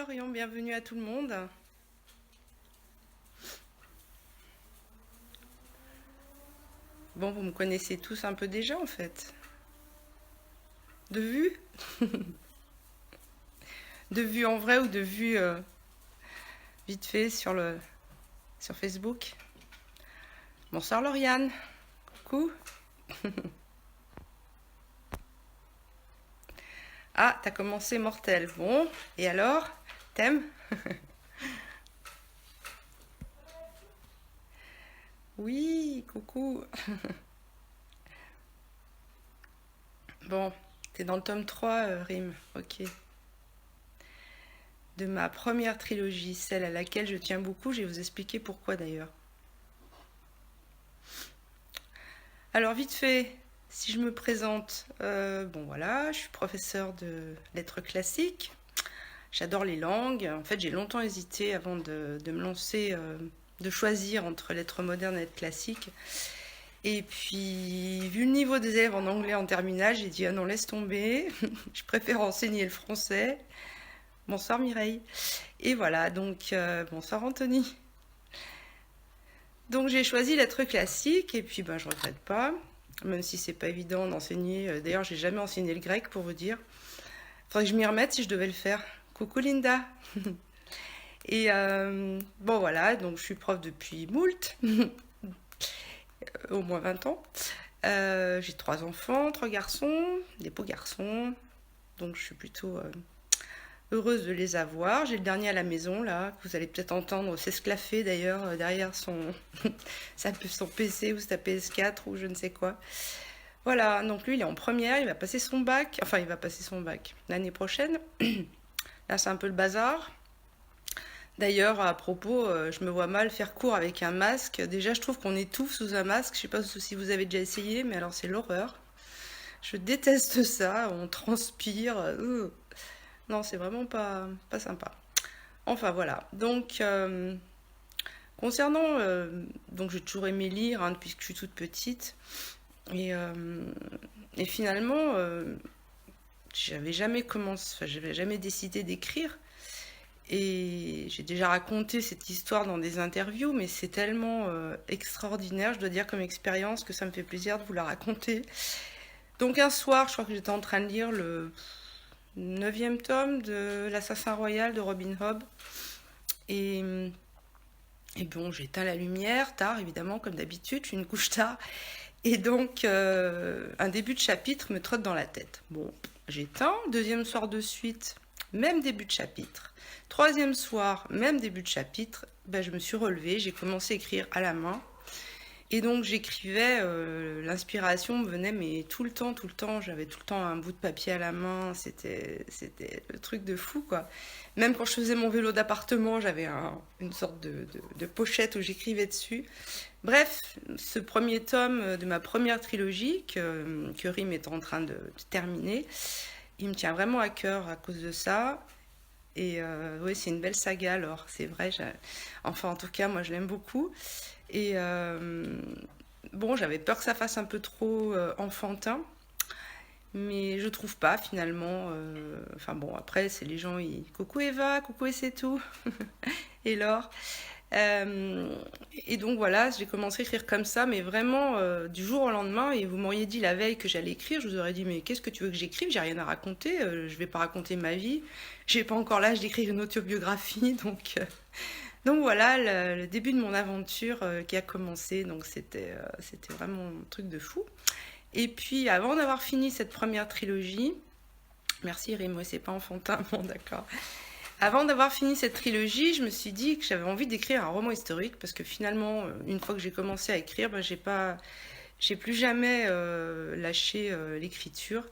Florian, bienvenue à tout le monde. Bon, vous me connaissez tous un peu déjà en fait. De vue? De vue en vrai ou de vue vite fait sur Facebook. Bonsoir Lauriane. Coucou. Ah, t'as commencé mortel. Bon, et alors? T'aimes? Oui, coucou. Bon, t'es dans le tome 3, Rime. Ok. De ma première trilogie, celle à laquelle je tiens beaucoup, je vais vous expliquer pourquoi d'ailleurs. Alors vite fait, si je me présente, bon voilà, je suis professeure de lettres classiques. J'adore les langues. En fait, j'ai longtemps hésité avant de me lancer, de choisir entre lettres modernes et lettres classiques. Et puis, vu le niveau des élèves en anglais en terminale, j'ai dit ah non, laisse tomber. Je préfère enseigner le français. Bonsoir Mireille. Et voilà, donc bonsoir Anthony. Donc j'ai choisi lettres classiques et puis ben je regrette pas, même si c'est pas évident d'enseigner. D'ailleurs, j'ai jamais enseigné le grec pour vous dire. Faudrait que je m'y remette si je devais le faire. Coucou Linda. Et bon voilà, donc je suis prof depuis moult, au moins 20 ans. J'ai 3 enfants, 3 garçons, des beaux garçons. Donc je suis plutôt heureuse de les avoir. J'ai le dernier à la maison là, que vous allez peut-être entendre s'esclaffer d'ailleurs derrière son PC ou sa PS4 ou je ne sais quoi. Voilà, donc lui il est en première, il va passer son bac, enfin il va passer son bac l'année prochaine. Là c'est un peu le bazar. D'ailleurs, à propos, je me vois mal faire cours avec un masque. Déjà, je trouve qu'on étouffe sous un masque. Je sais pas si vous avez déjà essayé, mais alors c'est l'horreur. Je déteste ça. On transpire. Non, c'est vraiment pas sympa. Enfin voilà. Donc, concernant, donc j'ai toujours aimé lire hein, depuis que je suis toute petite. Et, euh, et finalement, j'avais jamais commencé, enfin, j'avais jamais décidé d'écrire. Et j'ai déjà raconté cette histoire dans des interviews, mais c'est tellement extraordinaire, je dois dire, comme expérience, que ça me fait plaisir de vous la raconter. Donc un soir, je crois que j'étais en train de lire le 9e tome de L'Assassin Royal de Robin Hobb. Et, et bon, j'ai éteint la lumière, tard évidemment, comme d'habitude, je suis une couche tard. Et donc, un début de chapitre me trotte dans la tête. Bon, j'éteins, deuxième soir de suite, même début de chapitre. Troisième soir, même début de chapitre, ben, je me suis relevée, j'ai commencé à écrire à la main. Et donc j'écrivais, l'inspiration me venait mais tout le temps, j'avais tout le temps un bout de papier à la main, c'était le truc de fou quoi. Même quand je faisais mon vélo d'appartement, j'avais une sorte de pochette où j'écrivais dessus. Bref, ce premier tome de ma première trilogie que Rim est en train de terminer, il me tient vraiment à cœur à cause de ça. Et oui, c'est une belle saga alors, c'est vrai. Enfin, en tout cas, moi je l'aime beaucoup. Et bon, j'avais peur que ça fasse un peu trop enfantin, mais je trouve pas finalement. Enfin bon, après, c'est les gens, coucou Eva, coucou et c'est tout. Et Laure. Euh, et donc voilà, j'ai commencé à écrire comme ça, mais vraiment du jour au lendemain. Et vous m'auriez dit la veille que j'allais écrire, je vous aurais dit mais qu'est-ce que tu veux que j'écrive? J'ai rien à raconter, je vais pas raconter ma vie. J'ai pas encore l'âge d'écrire une autobiographie, donc voilà le début de mon aventure qui a commencé. Donc c'était vraiment un truc de fou. Et puis avant d'avoir fini cette première trilogie, merci Rim, ouais, c'est pas enfantin, bon d'accord. Avant d'avoir fini cette trilogie, je me suis dit que j'avais envie d'écrire un roman historique parce que finalement, une fois que j'ai commencé à écrire, ben, j'ai plus jamais lâché l'écriture.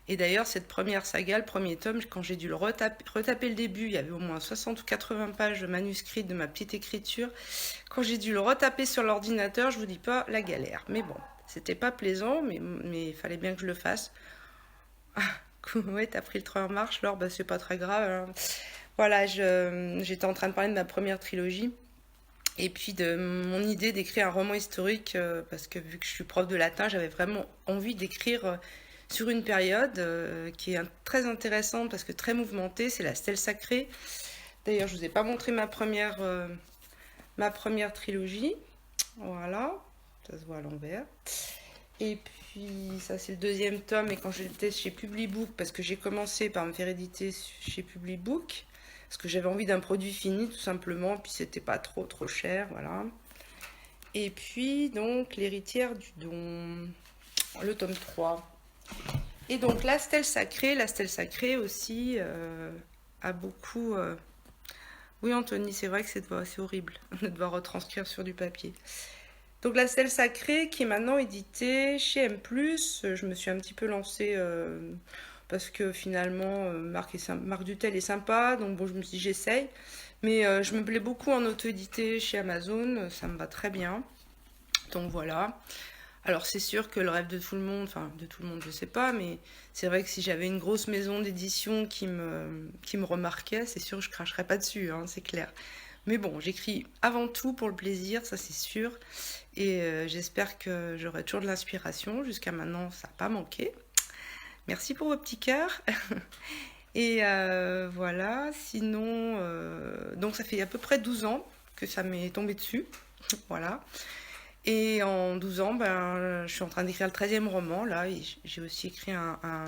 Et d'ailleurs, cette première saga, le premier tome, quand j'ai dû retaper le début, il y avait au moins 60 ou 80 pages de manuscrites de ma petite écriture. Quand j'ai dû le retaper sur l'ordinateur, je vous dis pas la galère. Mais bon, c'était pas plaisant, mais il fallait bien que je le fasse. Ouais, t'as pris le train en marche, Laure, bah c'est pas très grave. Hein. Voilà, j'étais en train de parler de ma première trilogie et puis de mon idée d'écrire un roman historique parce que vu que je suis prof de latin, j'avais vraiment envie d'écrire sur une période qui est très intéressante parce que très mouvementée, c'est la stèle sacrée. D'ailleurs, je ne vous ai pas montré ma première trilogie. Voilà, ça se voit à l'envers. Et puis, ça c'est le deuxième tome, et quand j'étais chez Publibook, parce que j'ai commencé par me faire éditer chez Publibook, parce que j'avais envie d'un produit fini tout simplement, puis c'était pas trop cher, voilà. Et puis, donc, L'héritière du don, le tome 3. Et donc, la stèle sacrée aussi a beaucoup... Oui, Anthony, c'est vrai que c'est horrible de devoir retranscrire sur du papier. Donc la stèle sacrée qui est maintenant éditée chez M+, je me suis un petit peu lancée parce que finalement Marc Dutel est sympa, donc bon je me suis dit j'essaye. Mais je me plais beaucoup en auto-édité chez Amazon, ça me va très bien. Donc voilà. Alors c'est sûr que le rêve de tout le monde, enfin de tout le monde je sais pas, mais c'est vrai que si j'avais une grosse maison d'édition qui me remarquait, c'est sûr que je cracherais pas dessus, hein, c'est clair. Mais bon, j'écris avant tout pour le plaisir, ça c'est sûr. Et j'espère que j'aurai toujours de l'inspiration. Jusqu'à maintenant, ça n'a pas manqué. Merci pour vos petits cœurs. Et voilà, sinon, donc ça fait à peu près 12 ans que ça m'est tombé dessus. Voilà. Et en 12 ans, ben, je suis en train d'écrire le 13e roman, là. Et j'ai aussi écrit un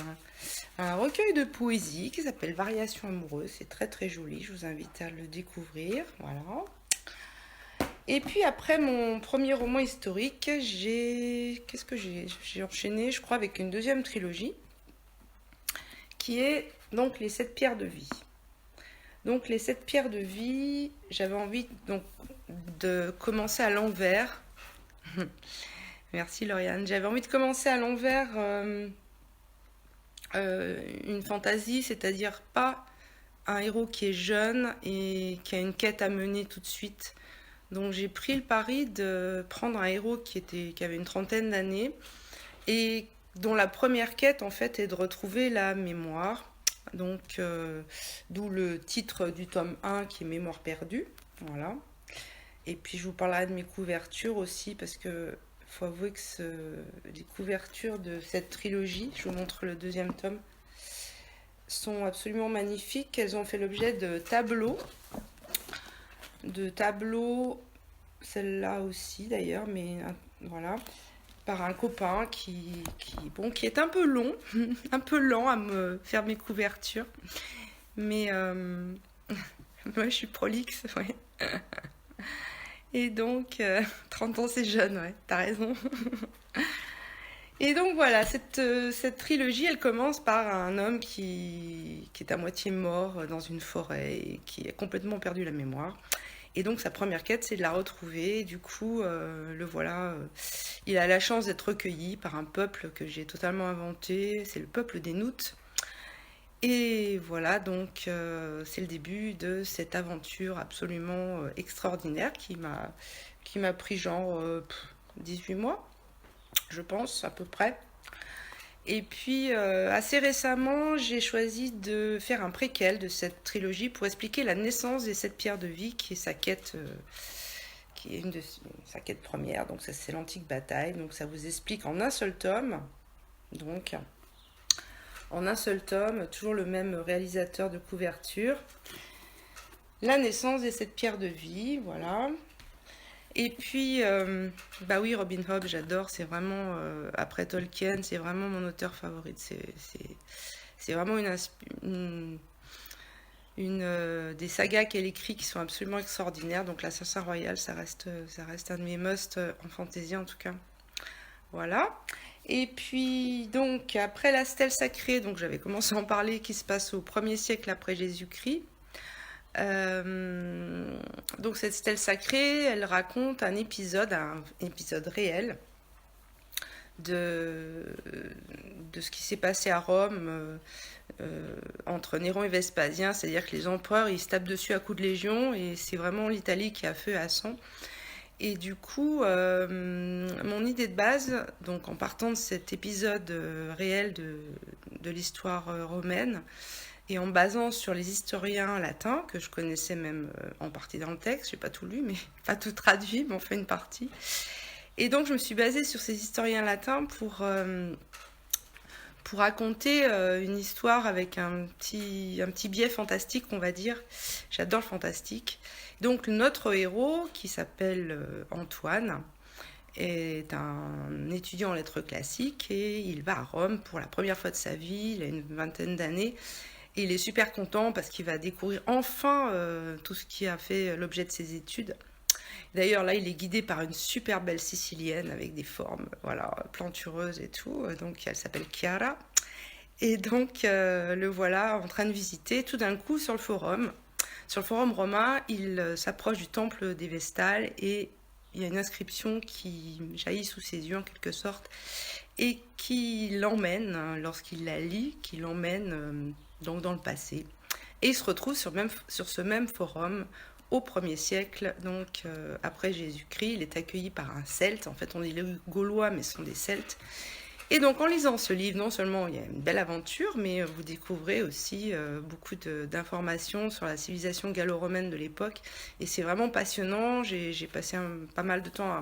recueil de poésie qui s'appelle Variations amoureuses. C'est très très joli, je vous invite à le découvrir. Voilà. Et puis après mon premier roman historique, j'ai enchaîné, je crois, avec une deuxième trilogie, qui est donc Les 7 pierres de vie. Donc les 7 pierres de vie, j'avais envie donc de commencer à l'envers. Merci Lauriane. J'avais envie de commencer à l'envers une fantaisie, c'est-à-dire pas un héros qui est jeune et qui a une quête à mener tout de suite. Donc j'ai pris le pari de prendre un héros qui avait une trentaine d'années et dont la première quête en fait est de retrouver la mémoire. Donc d'où le titre du tome 1 qui est Mémoire perdue. Voilà. Et puis je vous parlerai de mes couvertures aussi parce que faut avouer que les couvertures de cette trilogie, je vous montre le deuxième tome, sont absolument magnifiques. Elles ont fait l'objet de tableaux, celle-là aussi d'ailleurs, mais voilà, par un copain qui est un peu long, un peu lent à me faire mes couvertures, mais moi je suis prolixe, ouais. Et donc 30 ans c'est jeune, ouais, t'as raison. Et donc voilà, cette trilogie, elle commence par un homme qui est à moitié mort dans une forêt et qui a complètement perdu la mémoire. Et donc sa première quête, c'est de la retrouver. Et du coup, le voilà, il a la chance d'être recueilli par un peuple que j'ai totalement inventé. C'est le peuple des Noutes. Et voilà, donc c'est le début de cette aventure absolument extraordinaire qui m'a pris genre 18 mois, je pense, à peu près. Et puis, assez récemment, j'ai choisi de faire un préquel de cette trilogie pour expliquer la naissance des 7 pierres de vie, qui est sa quête, qui est sa quête première. Donc, ça, c'est l'antique bataille. Donc, ça vous explique en un seul tome. Donc, en un seul tome, toujours le même réalisateur de couverture. La naissance des 7 pierres de vie, voilà. Et puis, bah oui, Robin Hobb, j'adore, c'est vraiment, après Tolkien, c'est vraiment mon auteur favori. C'est vraiment des sagas qu'elle écrit qui sont absolument extraordinaires. Donc l'Assassin Royal, ça reste un de mes must en fantasy en tout cas. Voilà. Et puis, donc, après la stèle sacrée, donc j'avais commencé à en parler, qui se passe au 1er siècle après Jésus-Christ. Donc cette stèle sacrée, elle raconte un épisode réel de ce qui s'est passé à Rome entre Néron et Vespasien, c'est-à-dire que les empereurs ils se tapent dessus à coups de légion et c'est vraiment l'Italie qui a feu et à sang. Et du coup, mon idée de base, donc en partant de cet épisode réel de l'histoire romaine, et en basant sur les historiens latins, que je connaissais même en partie dans le texte, j'ai pas tout lu, mais pas tout traduit, mais on fait une partie. Et donc je me suis basée sur ces historiens latins pour raconter une histoire avec un petit biais fantastique, on va dire. J'adore le fantastique. Donc notre héros, qui s'appelle Antoine, est un étudiant en lettres classiques et il va à Rome pour la première fois de sa vie, il a une vingtaine d'années. Et il est super content parce qu'il va découvrir enfin tout ce qui a fait l'objet de ses études. D'ailleurs, là, il est guidé par une super belle Sicilienne avec des formes, voilà, plantureuses et tout. Donc, elle s'appelle Chiara. Et donc, le voilà en train de visiter tout d'un coup sur le forum. Sur le forum romain, il s'approche du temple des Vestales et il y a une inscription qui jaillit sous ses yeux en quelque sorte et qui l'emmène, lorsqu'il la lit, qui l'emmène donc dans le passé. Et il se retrouve sur ce même forum au 1er siècle, donc après Jésus-Christ. Il est accueilli par un Celte. En fait, on dit les Gaulois, mais ce sont des Celtes. Et donc, en lisant ce livre, non seulement il y a une belle aventure, mais vous découvrez aussi beaucoup d'informations sur la civilisation gallo-romaine de l'époque. Et c'est vraiment passionnant. J'ai passé pas mal de temps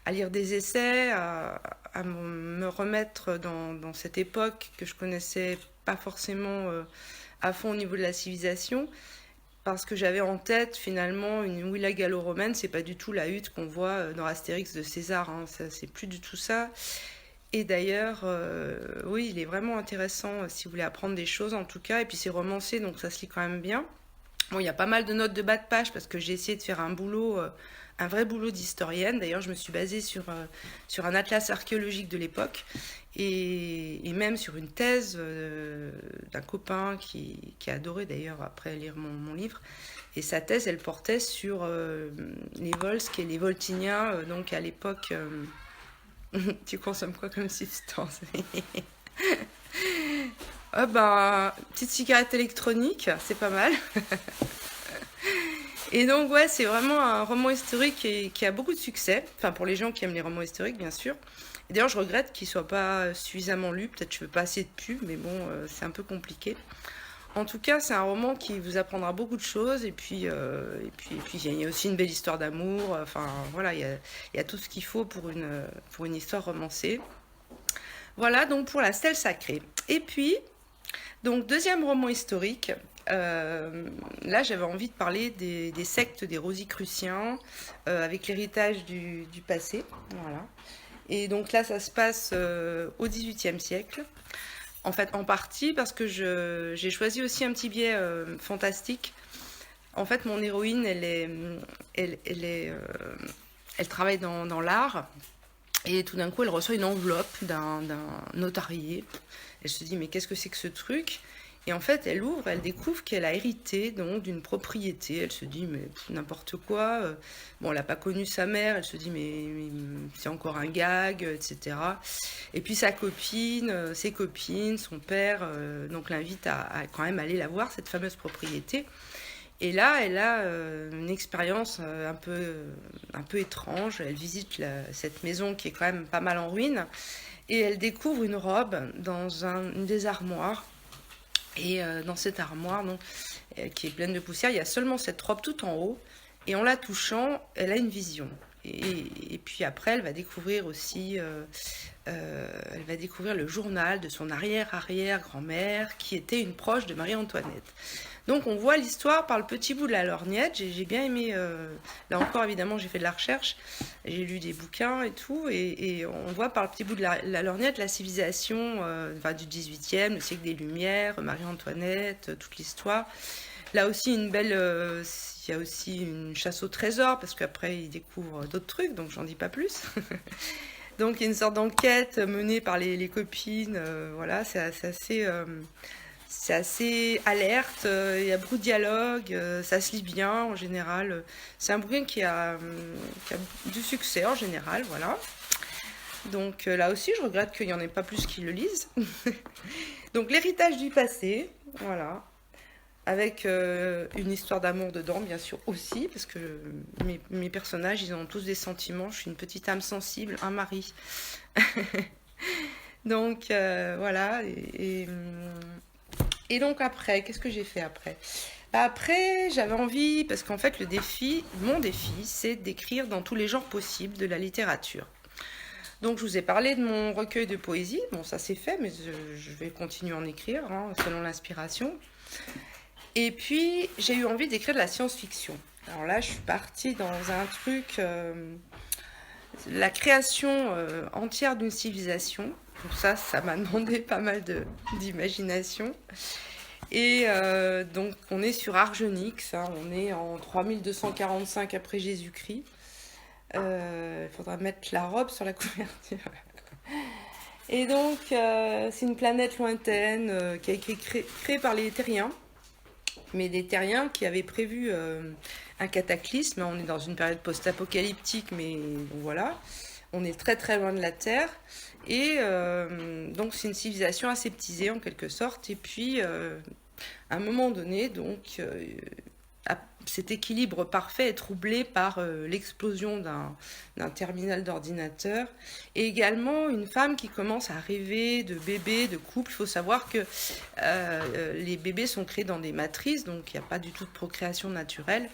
à lire des essais, à me remettre dans cette époque que je connaissais pas forcément à fond au niveau de la civilisation. Parce que j'avais en tête finalement une villa gallo-romaine, c'est pas du tout la hutte qu'on voit dans Astérix de César, hein. C'est plus du tout ça. Et d'ailleurs, oui, il est vraiment intéressant si vous voulez apprendre des choses en tout cas. Et puis c'est romancé, donc ça se lit quand même bien. Bon, il y a pas mal de notes de bas de page parce que j'ai essayé de faire un vrai boulot d'historienne. D'ailleurs, je me suis basée sur un atlas archéologique de l'époque et même sur une thèse d'un copain qui a adoré d'ailleurs après lire mon livre. Et sa thèse, elle portait sur les Volsques et les Voltiniens, donc à l'époque. Tu consommes quoi comme substance? Ah ben, petite cigarette électronique, c'est pas mal. Et donc ouais, c'est vraiment un roman historique qui a beaucoup de succès. Enfin, pour les gens qui aiment les romans historiques, bien sûr. Et d'ailleurs, je regrette qu'il soit pas suffisamment lu. Peut-être que je fais pas assez de pub, mais bon, c'est un peu compliqué. En tout cas, c'est un roman qui vous apprendra beaucoup de choses. Et puis, il y a aussi une belle histoire d'amour. Enfin, voilà, il y a tout ce qu'il faut pour une histoire romancée. Voilà, donc pour la stèle sacrée. Et puis, donc, deuxième roman historique. Là, j'avais envie de parler des sectes des Rosicruciens avec l'héritage du passé. Voilà. Et donc là, ça se passe au XVIIIe siècle. En fait, en partie parce que j'ai choisi aussi un petit biais fantastique. En fait, mon héroïne, elle travaille dans l'art. Et tout d'un coup, elle reçoit une enveloppe d'un notarié. Elle se dit, mais qu'est-ce que c'est que ce truc? Et en fait, elle ouvre, elle découvre qu'elle a hérité donc d'une propriété. Elle se dit, mais n'importe quoi. Bon, elle n'a pas connu sa mère. Elle se dit, mais c'est encore un gag, etc. Et puis sa copine, ses copines, son père, donc l'invite à quand même aller la voir, cette fameuse propriété. Et là, elle a une expérience un peu étrange. Elle visite cette maison qui est quand même pas mal en ruine. Et elle découvre une robe dans une des armoires. Et dans cette armoire, donc, qui est pleine de poussière, il y a seulement cette robe tout en haut. Et en la touchant, elle a une vision. Et puis après, elle va découvrir aussi, elle va découvrir le journal de son arrière-arrière-grand-mère, qui était une proche de Marie-Antoinette. Donc on voit l'histoire par le petit bout de la lorgnette. J'ai bien aimé, là encore évidemment j'ai fait de la recherche, j'ai lu des bouquins et tout, et on voit par le petit bout de la lorgnette la civilisation du 18e, le siècle des Lumières, Marie-Antoinette, toute l'histoire. Là aussi il y a aussi une chasse au trésor, parce qu'après il découvre d'autres trucs, donc j'en dis pas plus. Donc il y a une sorte d'enquête menée par les copines, voilà, c'est assez... c'est assez alerte, il y a beaucoup de dialogue, ça se lit bien en général. C'est un bouquin qui a du succès en général, voilà. Donc là aussi, je regrette qu'il n'y en ait pas plus qui le lisent. Donc l'héritage du passé, voilà. Avec une histoire d'amour dedans, bien sûr, aussi, parce que mes personnages, ils ont tous des sentiments. Je suis une petite âme sensible, un mari. Donc voilà, et donc après, qu'est-ce que j'ai fait après? Après, j'avais envie, parce qu'en fait, mon défi, c'est d'écrire dans tous les genres possibles de la littérature. Donc je vous ai parlé de mon recueil de poésie. Bon, ça c'est fait, mais je vais continuer à en écrire, hein, selon l'inspiration. Et puis j'ai eu envie d'écrire de la science-fiction. Alors là, je suis partie dans un truc, la création entière d'une civilisation. Pour ça, ça m'a demandé pas mal d'imagination. Et donc on est sur Argenix, hein, on est en 3245 après Jésus-Christ. Il faudra mettre la robe sur la couverture. Et donc, c'est une planète lointaine qui a été créée par les Terriens, mais des Terriens qui avaient prévu un cataclysme. On est dans une période post-apocalyptique, mais bon, voilà, on est très très loin de la Terre. Et donc, c'est une civilisation aseptisée en quelque sorte. Et puis, à un moment donné, donc, cet équilibre parfait est troublé par l'explosion d'un terminal d'ordinateur et également une femme qui commence à rêver de bébés, de couple. Il faut savoir que les bébés sont créés dans des matrices, donc il n'y a pas du tout de procréation naturelle.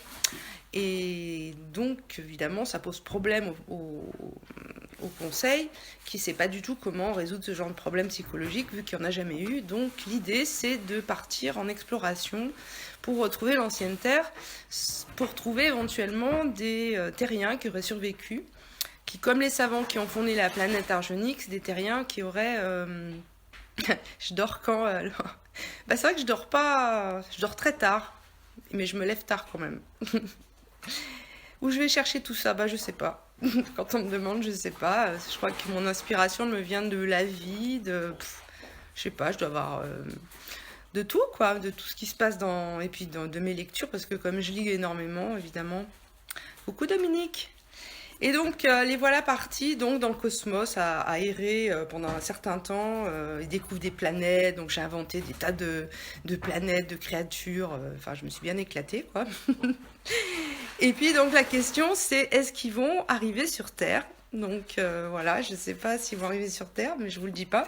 Et donc, évidemment, ça pose problème au conseil qui ne sait pas du tout comment résoudre ce genre de problème psychologique vu qu'il n'y en a jamais eu. Donc, l'idée, c'est de partir en exploration pour retrouver l'ancienne Terre, pour trouver éventuellement des terriens qui auraient survécu, qui, comme les savants qui ont fondé la planète Argenix, des terriens qui auraient... Je dors quand alors bah, c'est vrai que je dors pas... Je dors très tard, mais je me lève tard quand même. Où je vais chercher tout ça, bah je sais pas. Quand on me demande, je sais pas. Je crois que mon inspiration me vient de la vie, je sais pas, je dois avoir de tout, quoi, de tout ce qui se passe et puis de mes lectures, parce que comme je lis énormément, évidemment. Coucou Dominique. Et donc, les voilà partis donc, dans le cosmos à errer pendant un certain temps. Ils découvrent des planètes, donc j'ai inventé des tas de planètes, de créatures. Enfin, je me suis bien éclatée, quoi. Et puis, donc, la question, c'est est-ce qu'ils vont arriver sur Terre? Donc, voilà, je ne sais pas s'ils vont arriver sur Terre, mais je ne vous le dis pas.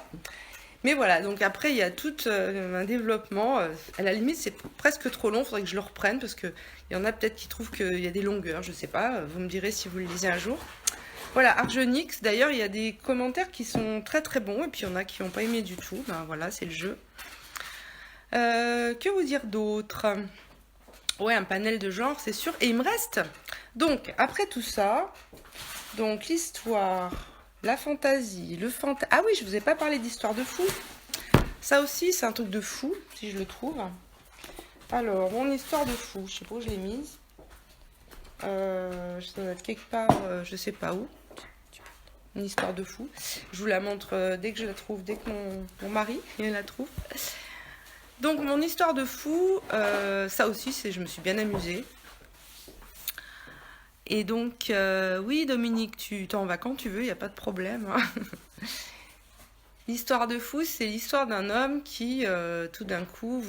Mais voilà, donc après, il y a tout un développement. À la limite, c'est presque trop long, il faudrait que je le reprenne, parce qu'il y en a peut-être qui trouvent qu'il y a des longueurs, je sais pas. Vous me direz si vous le lisez un jour. Voilà, Argenix, d'ailleurs, il y a des commentaires qui sont très très bons, et puis il y en a qui n'ont pas aimé du tout. Ben voilà, c'est le jeu. Que vous dire d'autre? Ouais, un panel de genre, c'est sûr. Et il me reste. Donc, après tout ça, donc l'histoire... La fantaisie, Ah oui, je vous ai pas parlé d'histoire de fou. Ça aussi, c'est un truc de fou, si je le trouve. Alors, mon histoire de fou, je sais pas où je l'ai mise. Ça doit être quelque part, je sais pas où. Une histoire de fou. Je vous la montre dès que je la trouve, dès que mon mari la trouve. Donc, mon histoire de fou, ça aussi, je me suis bien amusée. Et donc, oui, Dominique, tu t'en vas quand tu veux, il n'y a pas de problème. Hein. L'histoire de fou, c'est l'histoire d'un homme qui, tout d'un coup,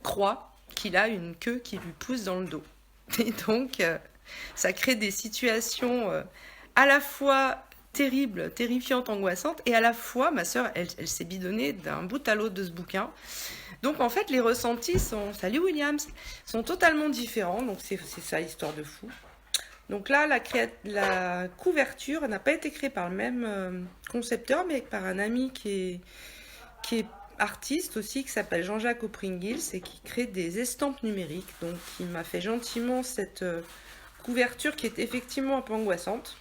croit qu'il a une queue qui lui pousse dans le dos. Et donc, ça crée des situations à la fois terribles, terrifiantes, angoissantes, et à la fois, ma sœur, elle s'est bidonnée d'un bout à l'autre de ce bouquin. Donc en fait, les ressentis salut Williams, sont totalement différents. Donc c'est ça l'histoire de fou. Donc là, la couverture n'a pas été créée par le même concepteur, mais par un ami qui est artiste aussi, qui s'appelle Jean-Jacques Opringils et qui crée des estampes numériques. Donc il m'a fait gentiment cette couverture qui est effectivement un peu angoissante.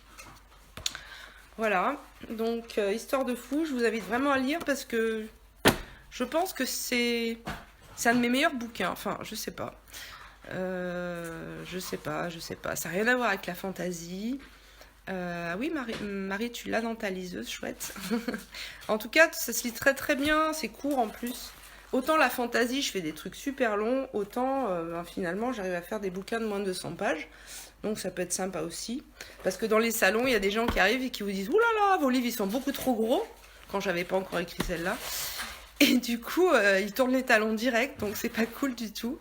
Voilà, donc histoire de fou, je vous invite vraiment à lire parce que je pense que c'est un de mes meilleurs bouquins. Enfin, je sais pas. Je sais pas. Ça n'a rien à voir avec la fantaisie. Oui, Marie, tu l'as dans ta liseuse, chouette. En tout cas, ça se lit très très bien. C'est court en plus. Autant la fantaisie, je fais des trucs super longs. Autant, finalement, j'arrive à faire des bouquins de moins de 200 pages. Donc ça peut être sympa aussi. Parce que dans les salons, il y a des gens qui arrivent et qui vous disent « Ouh là là, vos livres, ils sont beaucoup trop gros !» Quand j'avais pas encore écrit celle-là. Et du coup, ils tournent les talons direct, donc c'est pas cool du tout.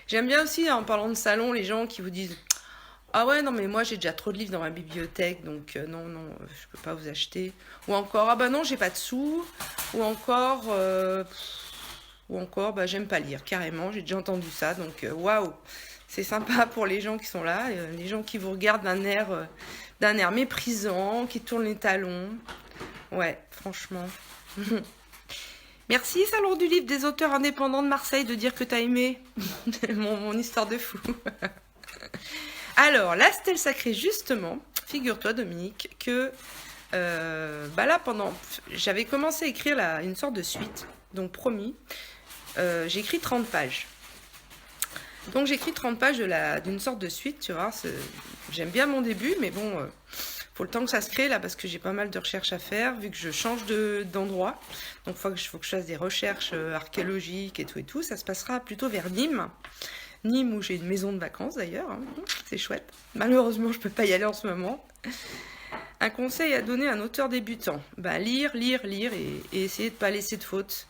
J'aime bien aussi, en parlant de salon, les gens qui vous disent « Ah ouais, non mais moi j'ai déjà trop de livres dans ma bibliothèque, donc non, je peux pas vous acheter. » Ou encore « Ah bah non, j'ai pas de sous. » Ou encore « Bah j'aime pas lire, carrément, j'ai déjà entendu ça. » Donc waouh, c'est sympa pour les gens qui sont là, les gens qui vous regardent d'un air d'un air méprisant, qui tourne les talons. Ouais, franchement. Merci, Salon du Livre des auteurs indépendants de Marseille, de dire que t'as aimé mon histoire de fou. Alors, la stèle sacrée, justement, figure-toi, Dominique, que là, j'avais commencé à écrire une sorte de suite, donc promis, j'ai écrit 30 pages. Donc j'écris 30 pages d'une sorte de suite, tu vois. J'aime bien mon début, mais bon, faut le temps que ça se crée là, parce que j'ai pas mal de recherches à faire, vu que je change d'endroit. Donc il faut que je fasse des recherches archéologiques et tout. Ça se passera plutôt vers Nîmes. Nîmes, où j'ai une maison de vacances d'ailleurs. Hein. C'est chouette. Malheureusement, je peux pas y aller en ce moment. Un conseil à donner à un auteur débutant. Lire et essayer de pas laisser de fautes.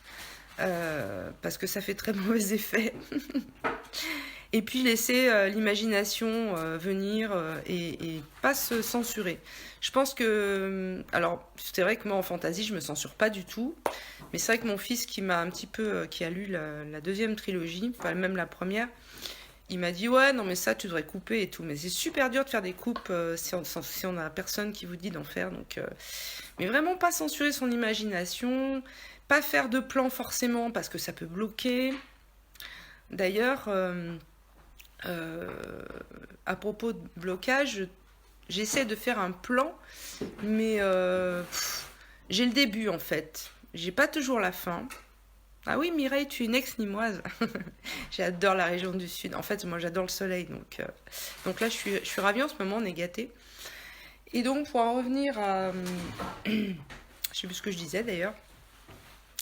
Parce que ça fait très mauvais effet. Et puis laisser l'imagination venir et pas se censurer. Je pense que... alors, c'est vrai que moi, en fantasy, je me censure pas du tout. Mais c'est vrai que mon fils qui m'a un petit peu... qui a lu la deuxième trilogie, enfin même la première, il m'a dit, ouais, non mais ça, tu devrais couper et tout. Mais c'est super dur de faire des coupes si on a personne qui vous dit d'en faire. Donc, mais vraiment pas censurer son imagination, pas faire de plan forcément parce que ça peut bloquer. D'ailleurs... à propos de blocage, j'essaie de faire un plan, mais j'ai le début en fait. J'ai pas toujours la fin. Ah oui, Mireille, tu es une ex-nîmoise. J'adore la région du Sud. En fait, moi, j'adore le soleil. Donc là, je suis ravie en ce moment, on est gâtés. Et donc, pour en revenir à... je sais plus ce que je disais d'ailleurs.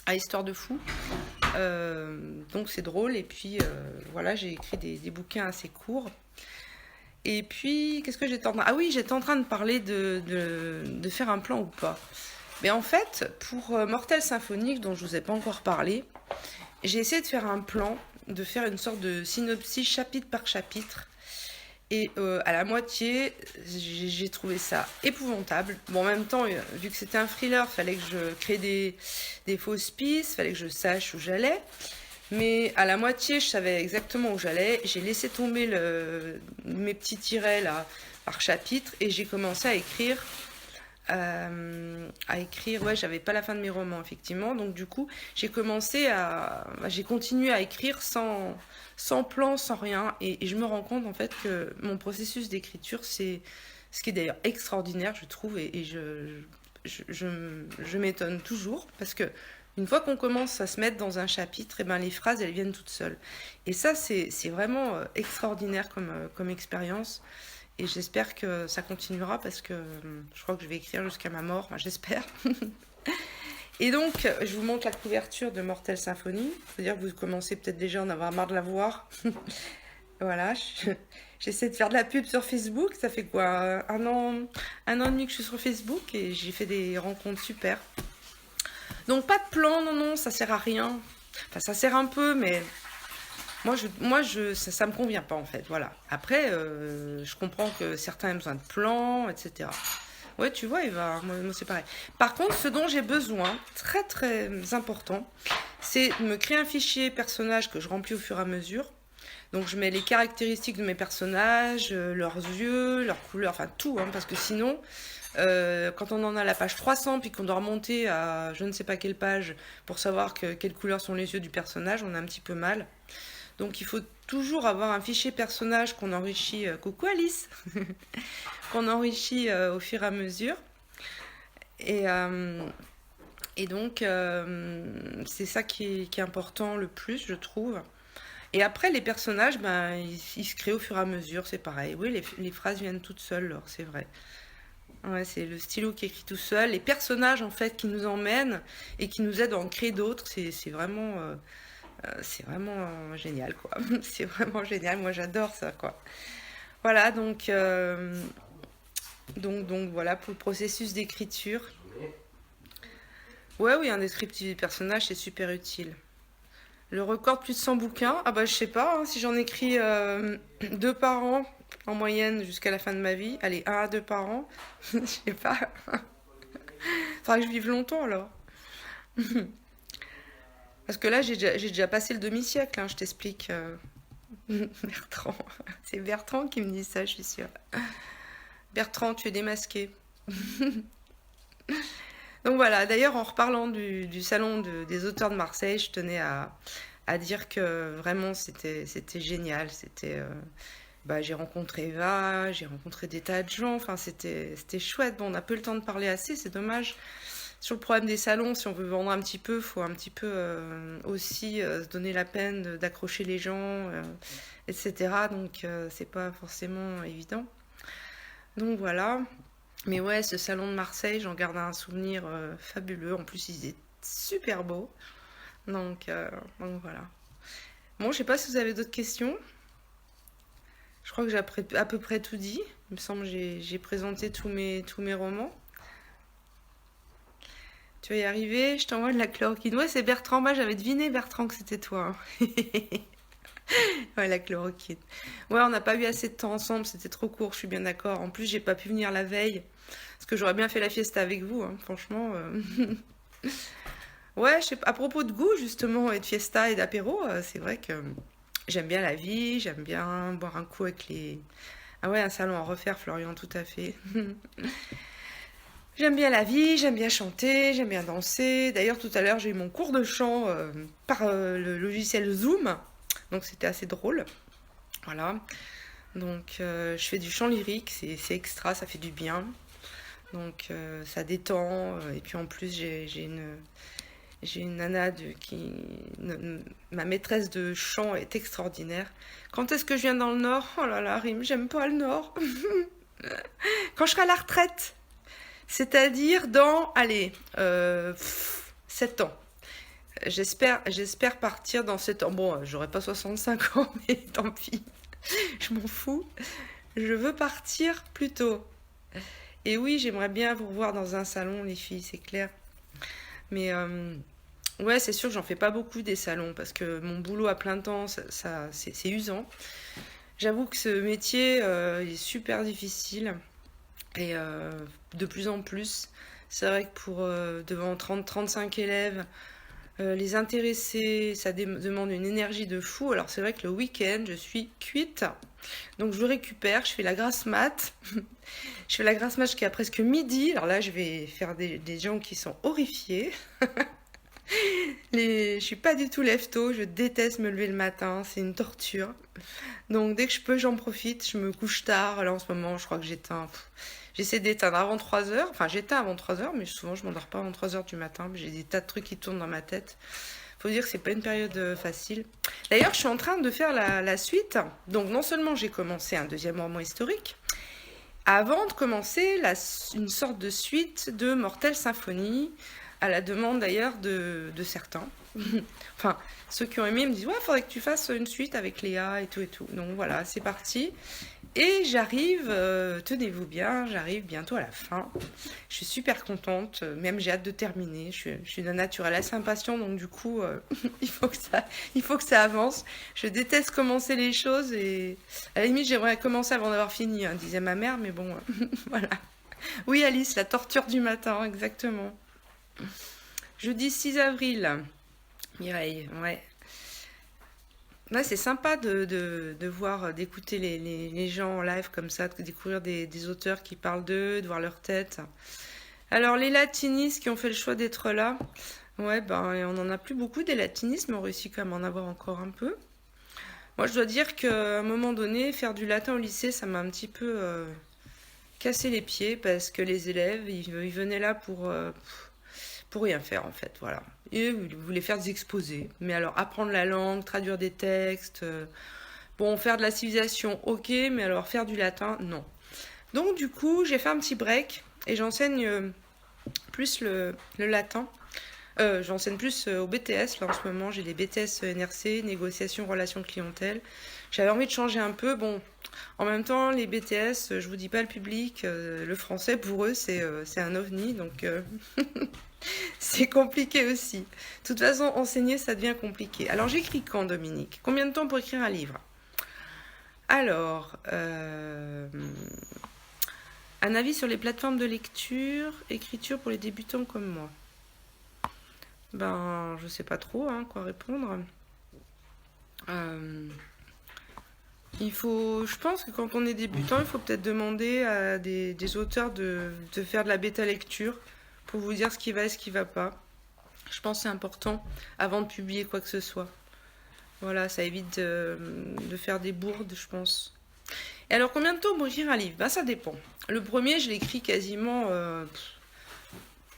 À Histoire de fou. Donc c'est drôle. Et puis voilà, j'ai écrit des bouquins assez courts. Et puis, qu'est-ce que j'étais en train... Ah oui, j'étais en train de parler de faire un plan ou pas. Mais en fait, pour Mortel Symphonique, dont je ne vous ai pas encore parlé, j'ai essayé de faire un plan, de faire une sorte de synopsis chapitre par chapitre. Et à la moitié, j'ai trouvé ça épouvantable. Bon, en même temps, vu que c'était un thriller, fallait que je crée des fausses pistes, fallait que je sache où j'allais. Mais à la moitié, je savais exactement où j'allais. J'ai laissé tomber mes petits tirets là par chapitre et j'ai commencé à écrire. Ouais, j'avais pas la fin de mes romans effectivement. Donc du coup, j'ai continué à écrire sans plan, sans rien. Et je me rends compte en fait que mon processus d'écriture, c'est ce qui est d'ailleurs extraordinaire, je trouve. Et je m'étonne toujours parce que une fois qu'on commence à se mettre dans un chapitre, et ben les phrases, elles viennent toutes seules. Et ça, c'est vraiment extraordinaire comme expérience. Et j'espère que ça continuera parce que je crois que je vais écrire jusqu'à ma mort, enfin, j'espère. Et donc, je vous montre la couverture de Mortel Symphony. C'est-à-dire que vous commencez peut-être déjà à en avoir marre de la voir. Voilà, j'essaie de faire de la pub sur Facebook. Ça fait quoi, un an et demi que je suis sur Facebook et j'ai fait des rencontres super. Donc pas de plan, non, ça sert à rien. Enfin, ça sert un peu, mais ça me convient pas en fait. Voilà. Après, je comprends que certains aient besoin de plans, etc. Ouais, tu vois, moi c'est pareil. Par contre, ce dont j'ai besoin, très très important, c'est de me créer un fichier personnage que je remplis au fur et à mesure. Donc je mets les caractéristiques de mes personnages, leurs yeux, leurs couleurs, enfin tout, hein, parce que sinon, quand on en a la page 300 puis qu'on doit remonter à je ne sais pas quelle page pour savoir quelles couleurs sont les yeux du personnage, on a un petit peu mal. Donc il faut toujours avoir un fichier personnage qu'on enrichit, coucou Alice, qu'on enrichit au fur et à mesure. Et donc c'est ça qui est important le plus, je trouve. Et après, les personnages, ils se créent au fur et à mesure, c'est pareil. Oui, les phrases viennent toutes seules, alors c'est vrai. Ouais, c'est le stylo qui écrit tout seul. Les personnages, en fait, qui nous emmènent et qui nous aident à en créer d'autres, c'est vraiment génial, quoi. C'est vraiment génial. Moi, j'adore ça, quoi. Voilà, donc voilà pour le processus d'écriture. Ouais, oui, un descriptif des personnages, c'est super utile. Le record, plus de 100 bouquins. Ah bah, je sais pas, hein, si j'en écris 2 par an, en moyenne, jusqu'à la fin de ma vie. Allez, 1 à 2 par an. Je sais pas. Faudra que je vive longtemps, alors. Parce que là, j'ai déjà passé le demi-siècle, hein, je t'explique. Bertrand. C'est Bertrand qui me dit ça, je suis sûre. Bertrand, tu es démasqué. Donc voilà, d'ailleurs en reparlant du salon des auteurs de Marseille, je tenais à dire que vraiment c'était génial. Bah, j'ai rencontré Eva, j'ai rencontré des tas de gens, enfin c'était chouette. Bon, on n'a pas eu le temps de parler assez, c'est dommage. Sur le problème des salons, si on veut vendre un petit peu, il faut un petit peu aussi se donner la peine d'accrocher les gens, etc. Donc c'est pas forcément évident. Donc voilà. Mais ouais, ce salon de Marseille, j'en garde un souvenir fabuleux. En plus, il est super beau. Donc, euh, donc voilà. Bon, je sais pas si vous avez d'autres questions. Je crois que j'ai à peu près tout dit. Il me semble que j'ai présenté tous mes romans. Tu vas y arriver, je t'envoie de la chloroquine. Ouais, c'est Bertrand. Moi, j'avais deviné, Bertrand, que c'était toi. Ouais, la chloroquine. Ouais, on n'a pas eu assez de temps ensemble, c'était trop court, je suis bien d'accord. En plus, j'ai pas pu venir la veille. Parce que j'aurais bien fait la fiesta avec vous, hein, franchement. Ouais, à propos de goût, justement, et de fiesta et d'apéro, c'est vrai que j'aime bien la vie, j'aime bien boire un coup avec les. Ah ouais, un salon à refaire, Florian, tout à fait. J'aime bien la vie, j'aime bien chanter, j'aime bien danser. D'ailleurs, tout à l'heure, j'ai eu mon cours de chant par le logiciel Zoom. Donc, c'était assez drôle. Voilà. Donc, je fais du chant lyrique, c'est extra, ça fait du bien. Donc, ça détend. Et puis, en plus, j'ai une nana ma maîtresse de chant est extraordinaire. Quand est-ce que je viens dans le Nord? Oh là là, Rime, j'aime pas le Nord. Quand je serai à la retraite. C'est-à-dire dans, allez, 7 ans. J'espère partir dans 7 ans. Bon, j'aurai pas 65 ans, mais tant pis. Je m'en fous. Je veux partir plus tôt. Et oui, j'aimerais bien vous revoir dans un salon, les filles, c'est clair. Mais ouais, c'est sûr que j'en fais pas beaucoup des salons parce que mon boulot à plein temps, c'est usant. J'avoue que ce métier est super difficile et de plus en plus. C'est vrai que pour devant 30-35 élèves, les intéresser, ça demande une énergie de fou. Alors c'est vrai que le week-end, je suis cuite. Donc je récupère, je fais la grasse mat. Je fais la grasse mat jusqu'à presque midi. Alors là, je vais faire des gens qui sont horrifiés. Je suis pas du tout lève-tôt, je déteste me lever le matin, c'est une torture. Donc dès que je peux, j'en profite. Je me couche tard. Là en ce moment, je crois que j'éteins. J'essaie d'éteindre avant 3 heures. Enfin, j'éteins avant 3 heures, mais souvent je m'endors pas avant 3 heures du matin. J'ai des tas de trucs qui tournent dans ma tête. Faut dire que c'est pas une période facile. D'ailleurs, je suis en train de faire la suite. Donc non seulement j'ai commencé un deuxième roman historique, avant de commencer une sorte de suite de Mortelle Symphonie, à la demande d'ailleurs de certains. Enfin, ceux qui ont aimé me disent ouais, faudrait que tu fasses une suite avec Léa et tout et tout. Donc voilà, c'est parti. Et j'arrive, tenez-vous bien, j'arrive bientôt à la fin. Je suis super contente, même j'ai hâte de terminer. Je suis d'un naturel assez impatient, donc du coup, il faut que ça avance. Je déteste commencer les choses et à la limite, j'aimerais commencer avant d'avoir fini, hein, disait ma mère, mais bon, voilà. Oui, Alice, la torture du matin, exactement. Jeudi 6 avril, Mireille, ouais. Ouais, c'est sympa de voir, d'écouter les gens en live comme ça, de découvrir des auteurs qui parlent d'eux, de voir leur tête. Alors, les latinistes qui ont fait le choix d'être là, ouais, ben, on n'en a plus beaucoup des latinistes, mais on réussit quand même à en avoir encore un peu. Moi, je dois dire qu'à un moment donné, faire du latin au lycée, ça m'a un petit peu cassé les pieds parce que les élèves, ils venaient là pour rien faire en fait, voilà. Et ils voulaient faire des exposés. Mais alors apprendre la langue, traduire des textes, bon, faire de la civilisation, ok, mais alors faire du latin, non. Donc du coup, j'ai fait un petit break et j'enseigne plus le latin. J'enseigne plus au BTS, là en ce moment j'ai les BTS NRC, négociation, relations clientèle. J'avais envie de changer un peu, bon, en même temps les BTS, je vous dis pas le public, le français pour eux c'est un ovni, donc c'est compliqué aussi. De toute façon, enseigner ça devient compliqué. Alors j'écris quand, Dominique? Combien de temps pour écrire un livre? Alors, un avis sur les plateformes de lecture, écriture pour les débutants comme moi. Ben, je sais pas trop, hein, quoi répondre. Euh, Je pense que quand on est débutant, il faut peut-être demander à des auteurs de faire de la bêta lecture pour vous dire ce qui va et ce qui va pas. Je pense que c'est important avant de publier quoi que ce soit. Voilà, ça évite de faire des bourdes, je pense. Et alors, combien de temps pour écrire un livre? Ben, ça dépend. Le premier, je l'ai écrit quasiment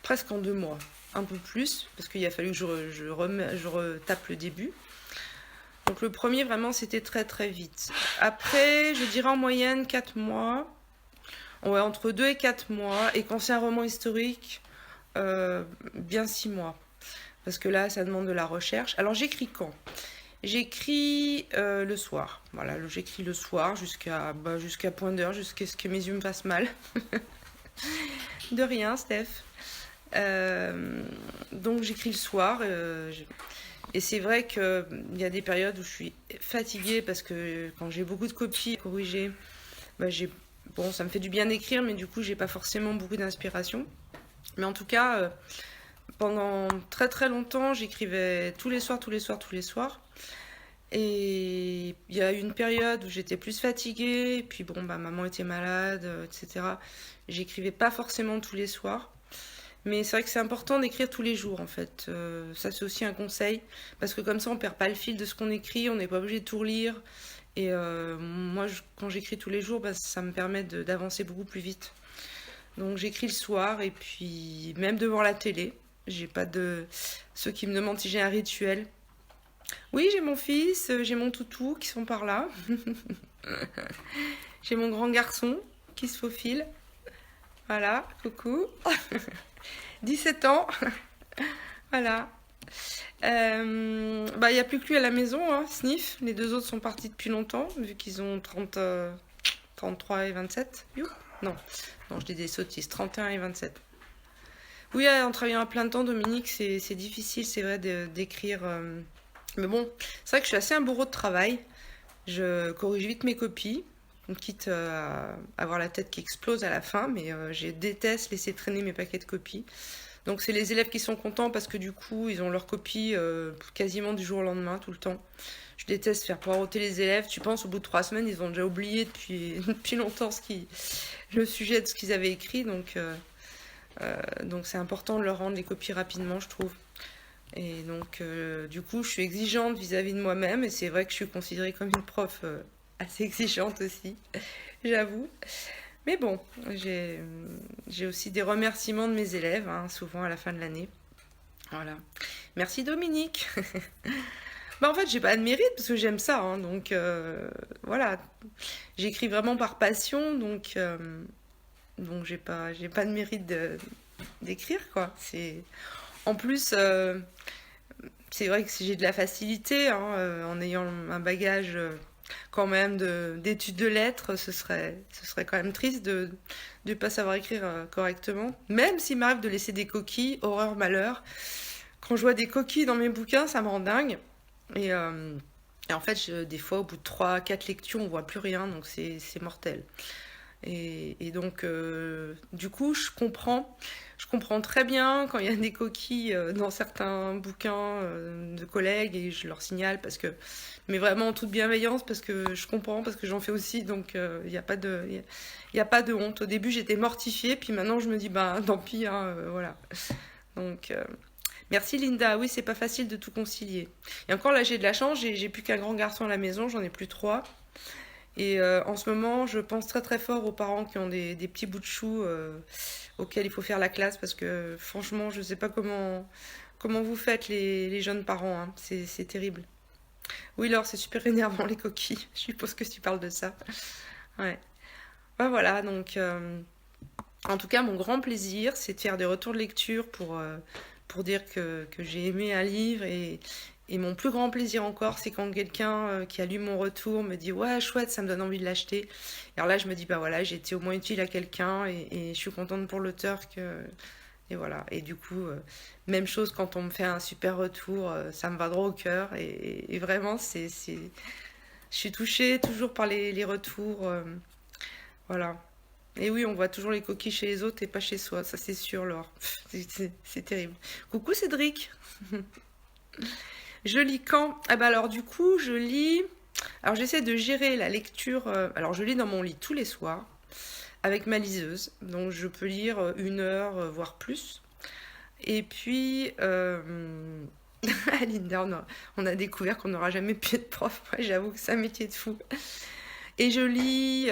presque en 2 mois. Un peu plus, parce qu'il a fallu que je retape le début. Donc le premier, vraiment, c'était très très vite. Après, je dirais en moyenne 4 mois. Ouais, entre 2 et 4 mois. Et quand c'est un roman historique, bien 6 mois. Parce que là, ça demande de la recherche. Alors j'écris quand? J'écris le soir. Voilà, j'écris le soir jusqu'à point d'heure, jusqu'à ce que mes yeux me fassent mal. De rien, Steph. Donc j'écris le soir. Et c'est vrai qu'il y a des périodes où je suis fatiguée parce que quand j'ai beaucoup de copies à corriger, bah bon, ça me fait du bien d'écrire, mais du coup, j'ai pas forcément beaucoup d'inspiration. Mais en tout cas, pendant très très longtemps, j'écrivais tous les soirs, tous les soirs, tous les soirs. Et il y a eu une période où j'étais plus fatiguée, et puis bon, bah, maman était malade, etc. J'écrivais pas forcément tous les soirs. Mais c'est vrai que c'est important d'écrire tous les jours en fait. Ça c'est aussi un conseil parce que comme ça on perd pas le fil de ce qu'on écrit, on n'est pas obligé de tout relire. Et moi quand j'écris tous les jours, bah, ça me permet d'avancer beaucoup plus vite. Donc j'écris le soir et puis même devant la télé. J'ai pas de ceux qui me demandent si j'ai un rituel. Oui, j'ai mon fils, j'ai mon toutou qui sont par là. J'ai mon grand garçon qui se faufile. Voilà, coucou. 17 ans. Voilà. Bah, il n'y a plus que lui à la maison, hein, Sniff. Les deux autres sont partis depuis longtemps, vu qu'ils ont 33 et 27. Non, non, je dis des sottises, 31 et 27. Oui, en travaillant à plein temps, Dominique, c'est difficile, c'est vrai, d'écrire. Mais bon, c'est vrai que je suis assez un bourreau de travail. Je corrige vite mes copies, quitte à avoir la tête qui explose à la fin, mais je déteste laisser traîner mes paquets de copies. Donc c'est les élèves qui sont contents parce que du coup, ils ont leurs copies quasiment du jour au lendemain, tout le temps. Je déteste faire poireauter les élèves. Tu penses, au bout de 3 semaines, ils ont déjà oublié depuis longtemps le sujet de ce qu'ils avaient écrit. Donc c'est important de leur rendre les copies rapidement, je trouve. Et donc, du coup, je suis exigeante vis-à-vis de moi-même. Et c'est vrai que je suis considérée comme une prof assez exigeante aussi, j'avoue. Mais bon, j'ai aussi des remerciements de mes élèves, hein, souvent à la fin de l'année. Voilà. Merci Dominique. Bah en fait, j'ai pas de mérite parce que j'aime ça, hein, donc voilà. J'écris vraiment par passion, donc j'ai pas de mérite d'écrire quoi. En plus, c'est vrai que si j'ai de la facilité, hein, en ayant un bagage quand même d'études de lettres, ce serait quand même triste de ne pas savoir écrire correctement. Même s'il m'arrive de laisser des coquilles, horreur, malheur. Quand je vois des coquilles dans mes bouquins, ça me rend dingue. Et en fait, des fois, au bout de 3 4 lectures, on voit plus rien, donc c'est mortel. Et donc, du coup, je comprends très bien quand il y a des coquilles dans certains bouquins de collègues et je leur signale mais vraiment en toute bienveillance parce que je comprends, parce que j'en fais aussi, donc il n'y a pas y a pas de honte. Au début, j'étais mortifiée, puis maintenant, je me dis, bah, tant pis, hein, voilà. Donc, merci Linda. Oui, c'est pas facile de tout concilier. Et encore là, j'ai de la chance, j'ai plus qu'un grand garçon à la maison, j'en ai plus 3. Et en ce moment, je pense très très fort aux parents qui ont des petits bouts de chou auxquels il faut faire la classe parce que franchement, je sais pas comment vous faites les jeunes parents, hein. C'est terrible. Oui, Laure, c'est super énervant les coquilles. Je suppose que tu parles de ça. Ouais. Ben voilà, donc en tout cas, mon grand plaisir, c'est de faire des retours de lecture pour dire que j'ai aimé un livre et mon plus grand plaisir encore, c'est quand quelqu'un qui a lu mon retour me dit ouais, chouette, ça me donne envie de l'acheter. Et alors là, je me dis bah voilà, j'ai été au moins utile à quelqu'un et je suis contente pour l'auteur et voilà. Et du coup, même chose quand on me fait un super retour, ça me va droit au cœur et vraiment, je suis touchée toujours par les retours, voilà. Et oui, on voit toujours les coquilles chez les autres et pas chez soi, ça c'est sûr, Laure. C'est terrible. Coucou Cédric. Je lis quand? Ah bah alors du coup, je lis Alors j'essaie de gérer la lecture. Alors je lis dans mon lit tous les soirs avec ma liseuse, donc je peux lire 1 heure, voire plus. Et puis, à Linda, on a découvert qu'on n'aura jamais pu être prof. Moi, j'avoue que c'est un métier de fou. Et je lis,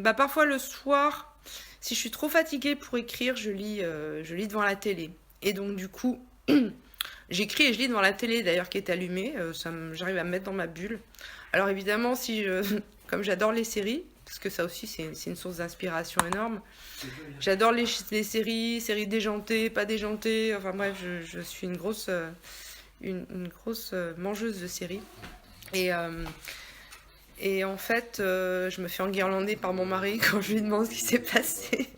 bah, parfois le soir, si je suis trop fatiguée pour écrire, je lis devant la télé. Et donc, du coup, j'écris et je lis devant la télé, d'ailleurs, qui est allumée. J'arrive à me mettre dans ma bulle. Alors, évidemment, comme j'adore les séries, parce que ça aussi, c'est une source d'inspiration énorme. J'adore les séries déjantées, pas déjantées. Enfin bref, je suis une grosse mangeuse de séries. Et, euh, et en fait, je me fais enguirlander par mon mari quand je lui demande ce qui s'est passé.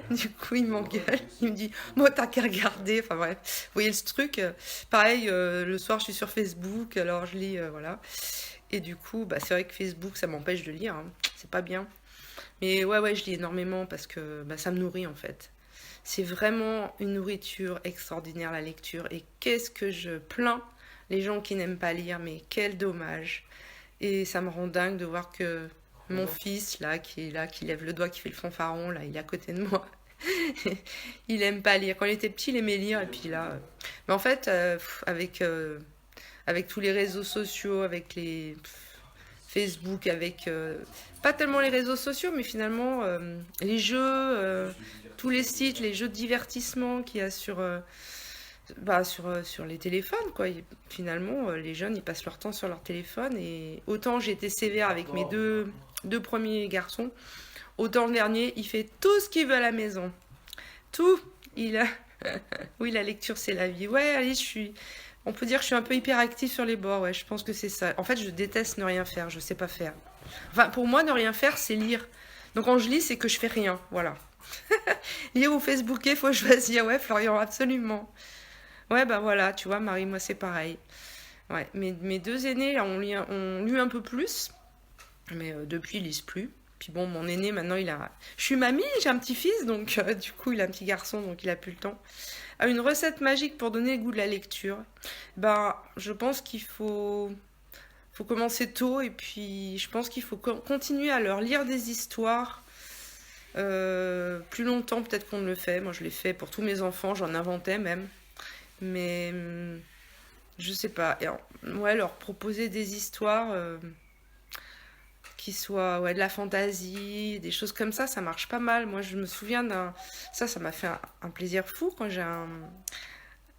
Du coup, il m'engueule. Il me dit, moi, t'as qu'à regarder. Enfin bref, vous voyez ce truc. Pareil, le soir, je suis sur Facebook, alors je lis, voilà. Et du coup, bah, c'est vrai que Facebook, ça m'empêche de lire, hein. C'est pas bien. Mais ouais, je lis énormément parce que bah, ça me nourrit en fait. C'est vraiment une nourriture extraordinaire la lecture. Et qu'est-ce que je plains les gens qui n'aiment pas lire, mais quel dommage. Et ça me rend dingue de voir que mon fils là, qui lève le doigt, qui fait le fanfaron, là, il est à côté de moi. Il aime pas lire. Quand il était petit, il aimait lire, et puis là. Mais en fait, avec tous les réseaux sociaux, avec les Facebook, avec pas tellement les réseaux sociaux, mais finalement les jeux, tous les sites, les jeux de divertissement qu'il y a sur les téléphones, quoi. Finalement, les jeunes, ils passent leur temps sur leur téléphone. Et autant j'ai été sévère avec mes deux premiers garçons, autant le dernier, il fait tout ce qu'il veut à la maison. Tout. Il a... Oui, la lecture, c'est la vie. Ouais, allez, on peut dire que je suis un peu hyperactive sur les bords, ouais, je pense que c'est ça. En fait, je déteste ne rien faire, je sais pas faire. Enfin, pour moi, ne rien faire, c'est lire. Donc quand je lis, c'est que je fais rien, voilà. Lire ou Facebooker, faut choisir, ouais, Florian, absolument. Ouais, bah voilà, tu vois, Marie, moi, c'est pareil. Ouais, mes deux aînés, là, ont lu un peu plus, mais depuis, ils lisent plus. Puis bon, mon aîné, maintenant, Je suis mamie, j'ai un petit-fils, donc du coup, il a un petit garçon, donc il a plus le temps. Une recette magique pour donner le goût de la lecture. Ben, je pense faut commencer tôt et puis je pense qu'il faut continuer à leur lire des histoires plus longtemps peut-être qu'on ne le fait. Moi, je l'ai fait pour tous mes enfants, j'en inventais même. Mais je sais pas. Ouais, leur proposer des histoires qui soient ouais, de la fantaisie, des choses comme ça marche pas mal. Moi, je me souviens ça m'a fait un plaisir fou quand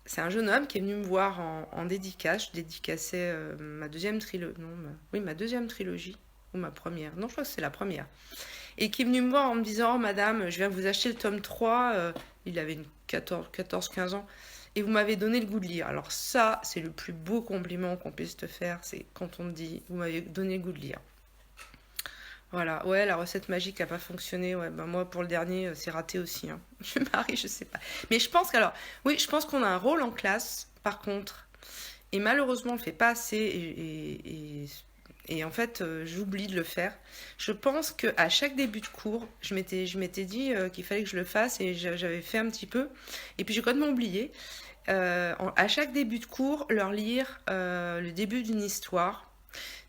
c'est un jeune homme qui est venu me voir en dédicace. Je dédicaçais ma deuxième trilogie. Non, ma deuxième trilogie. Ou ma première. Non, je crois que c'est la première. Et qui est venu me voir en me disant, oh madame, je viens vous acheter le tome 3. Il avait une 14-15 ans. Et vous m'avez donné le goût de lire. Alors ça, c'est le plus beau compliment qu'on puisse te faire. C'est quand on te dit, vous m'avez donné le goût de lire. Voilà, ouais, la recette magique n'a pas fonctionné. Ouais, ben moi, pour le dernier, c'est raté aussi, hein. Je me marie, je sais pas. Mais je pense oui, je pense qu'on a un rôle en classe, par contre, et malheureusement, on le fait pas assez, et en fait, j'oublie de le faire. Je pense qu'à chaque début de cours, je m'étais dit qu'il fallait que je le fasse, et j'avais fait un petit peu, et puis j'ai complètement oublié. À chaque début de cours, leur lire le début d'une histoire.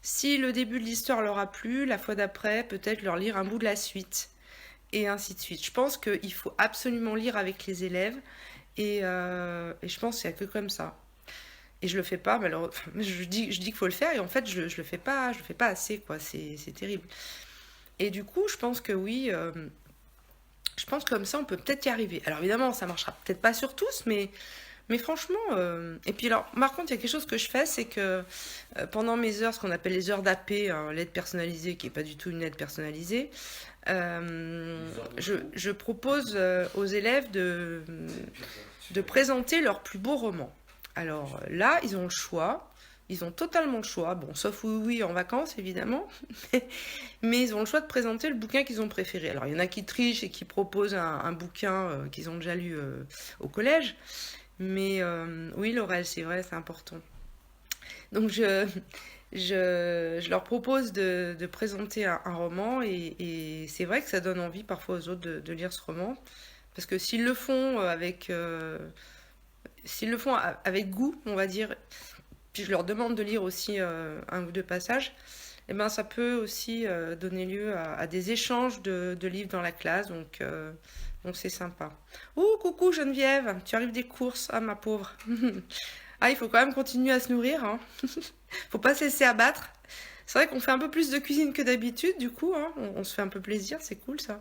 Si le début de l'histoire leur a plu, la fois d'après, peut-être leur lire un bout de la suite, et ainsi de suite. Je pense qu'il faut absolument lire avec les élèves, et je pense qu'il n'y a que comme ça. Et je le fais pas, malheureusement. Je dis qu'il faut le faire, et en fait, je le fais pas, assez, quoi. C'est terrible. Et du coup, je pense que oui, je pense que comme ça, on peut peut-être y arriver. Alors évidemment, ça marchera peut-être pas sur tous, mais franchement, et puis alors, par contre, il y a quelque chose que je fais, c'est que pendant mes heures, ce qu'on appelle les heures d'AP, hein, l'aide personnalisée, qui n'est pas du tout une aide personnalisée, je propose aux élèves de présenter leur plus beau roman. Alors là, ils ont le choix. Ils ont totalement le choix, bon, sauf oui, en vacances évidemment, mais ils ont le choix de présenter le bouquin qu'ils ont préféré. Alors il y en a qui trichent et qui proposent un bouquin qu'ils ont déjà lu au collège, mais oui, l'oral, c'est vrai, c'est important. Donc je leur propose de présenter un roman, et c'est vrai que ça donne envie parfois aux autres de lire ce roman, parce que s'ils le font avec goût, on va dire, puis je leur demande de lire aussi un ou deux passages, et ben ça peut aussi donner lieu à des échanges de livres dans la classe, donc c'est sympa. Ouh, coucou Geneviève, tu arrives des courses, ah ma pauvre. Ah, il faut quand même continuer à se nourrir, hein. Faut pas se laisser abattre. C'est vrai qu'on fait un peu plus de cuisine que d'habitude, du coup, hein. On se fait un peu plaisir, c'est cool ça.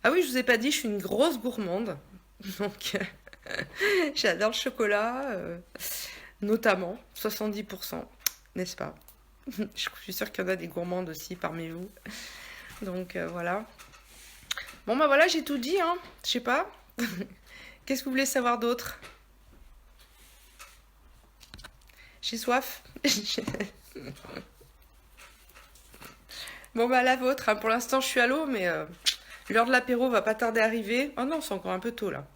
Ah oui, je vous ai pas dit, je suis une grosse gourmande, donc j'adore le chocolat, notamment 70%, n'est-ce pas? Je suis sûre qu'il y en a des gourmandes aussi parmi vous. Donc voilà. Bon bah voilà, j'ai tout dit, hein. Je sais pas. Qu'est-ce que vous voulez savoir d'autre? J'ai soif. Bon bah la vôtre, hein. Pour l'instant je suis à l'eau, mais l'heure de l'apéro va pas tarder à arriver. Oh non, c'est encore un peu tôt là.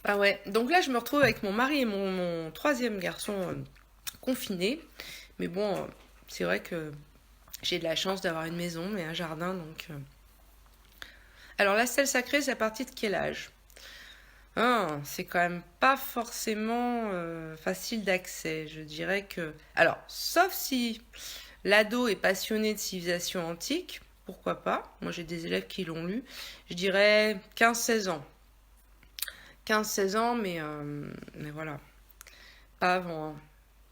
Ah ouais, donc là je me retrouve avec mon mari et mon troisième garçon confinés. Mais bon, c'est vrai que j'ai de la chance d'avoir une maison et un jardin, donc... Alors la stèle sacrée, c'est à partir de quel âge? Ah, c'est quand même pas forcément facile d'accès. Je dirais que... Alors, sauf si l'ado est passionné de civilisation antique, pourquoi pas? Moi j'ai des élèves qui l'ont lu. Je dirais 15-16 ans. 15-16 ans, mais voilà. Pas avant, hein,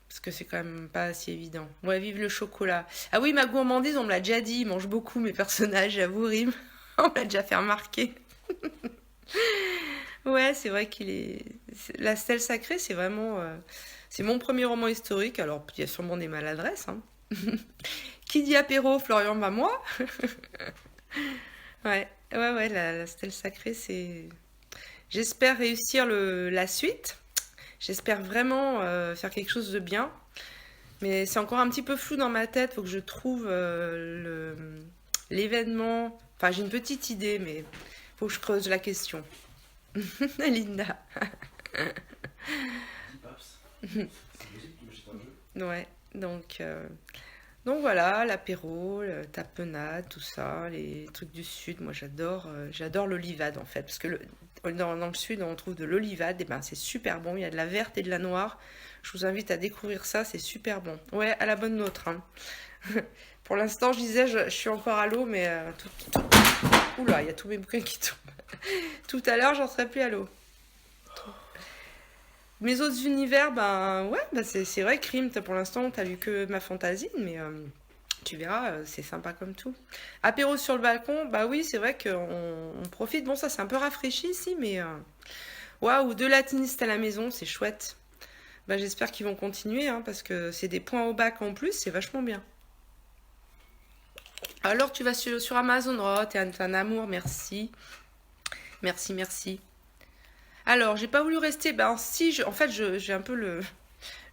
parce que c'est quand même pas si évident. Ouais, vive le chocolat. Ah oui, ma gourmandise, on me l'a déjà dit, ils mangent beaucoup mes personnages, j'avoue, Rime. On me l'a déjà fait remarquer. Ouais, c'est vrai qu'il est... La stèle sacrée, c'est vraiment... C'est mon premier roman historique, alors il y a sûrement des maladresses, hein. Qui dit apéro, Florian, bah moi. Ouais, la stèle sacrée, c'est... J'espère réussir la suite. J'espère vraiment faire quelque chose de bien. Mais c'est encore un petit peu flou dans ma tête. Faut que je trouve l'événement. Enfin, j'ai une petite idée, mais faut que je creuse la question. Linda. Ouais, donc voilà, l'apéro, le tapenade, tout ça, les trucs du sud. Moi, j'adore l'olivade en fait, parce que dans le sud, on trouve de l'olivade, et ben c'est super bon. Il y a de la verte et de la noire. Je vous invite à découvrir ça, c'est super bon. Ouais, à la bonne nôtre, hein. Pour l'instant, je disais, je suis encore à l'eau, mais oula, il y a tous mes bouquins qui tombent. Tout à l'heure, j'en serais plus à l'eau. Mes autres univers, ben ouais, ben c'est vrai, Crime, pour l'instant, t'as lu que ma fantaisie, mais tu verras, c'est sympa comme tout. Apéro sur le balcon, bah oui, c'est vrai qu'on profite. Bon, ça c'est un peu rafraîchi ici, mais waouh, deux latinistes à la maison, c'est chouette. Bah, j'espère qu'ils vont continuer, hein, parce que c'est des points au bac en plus, c'est vachement bien. Alors, tu vas sur Amazon, oh, t'es un amour, merci. Merci, merci. Alors, j'ai pas voulu rester, ben si, en fait, j'ai un peu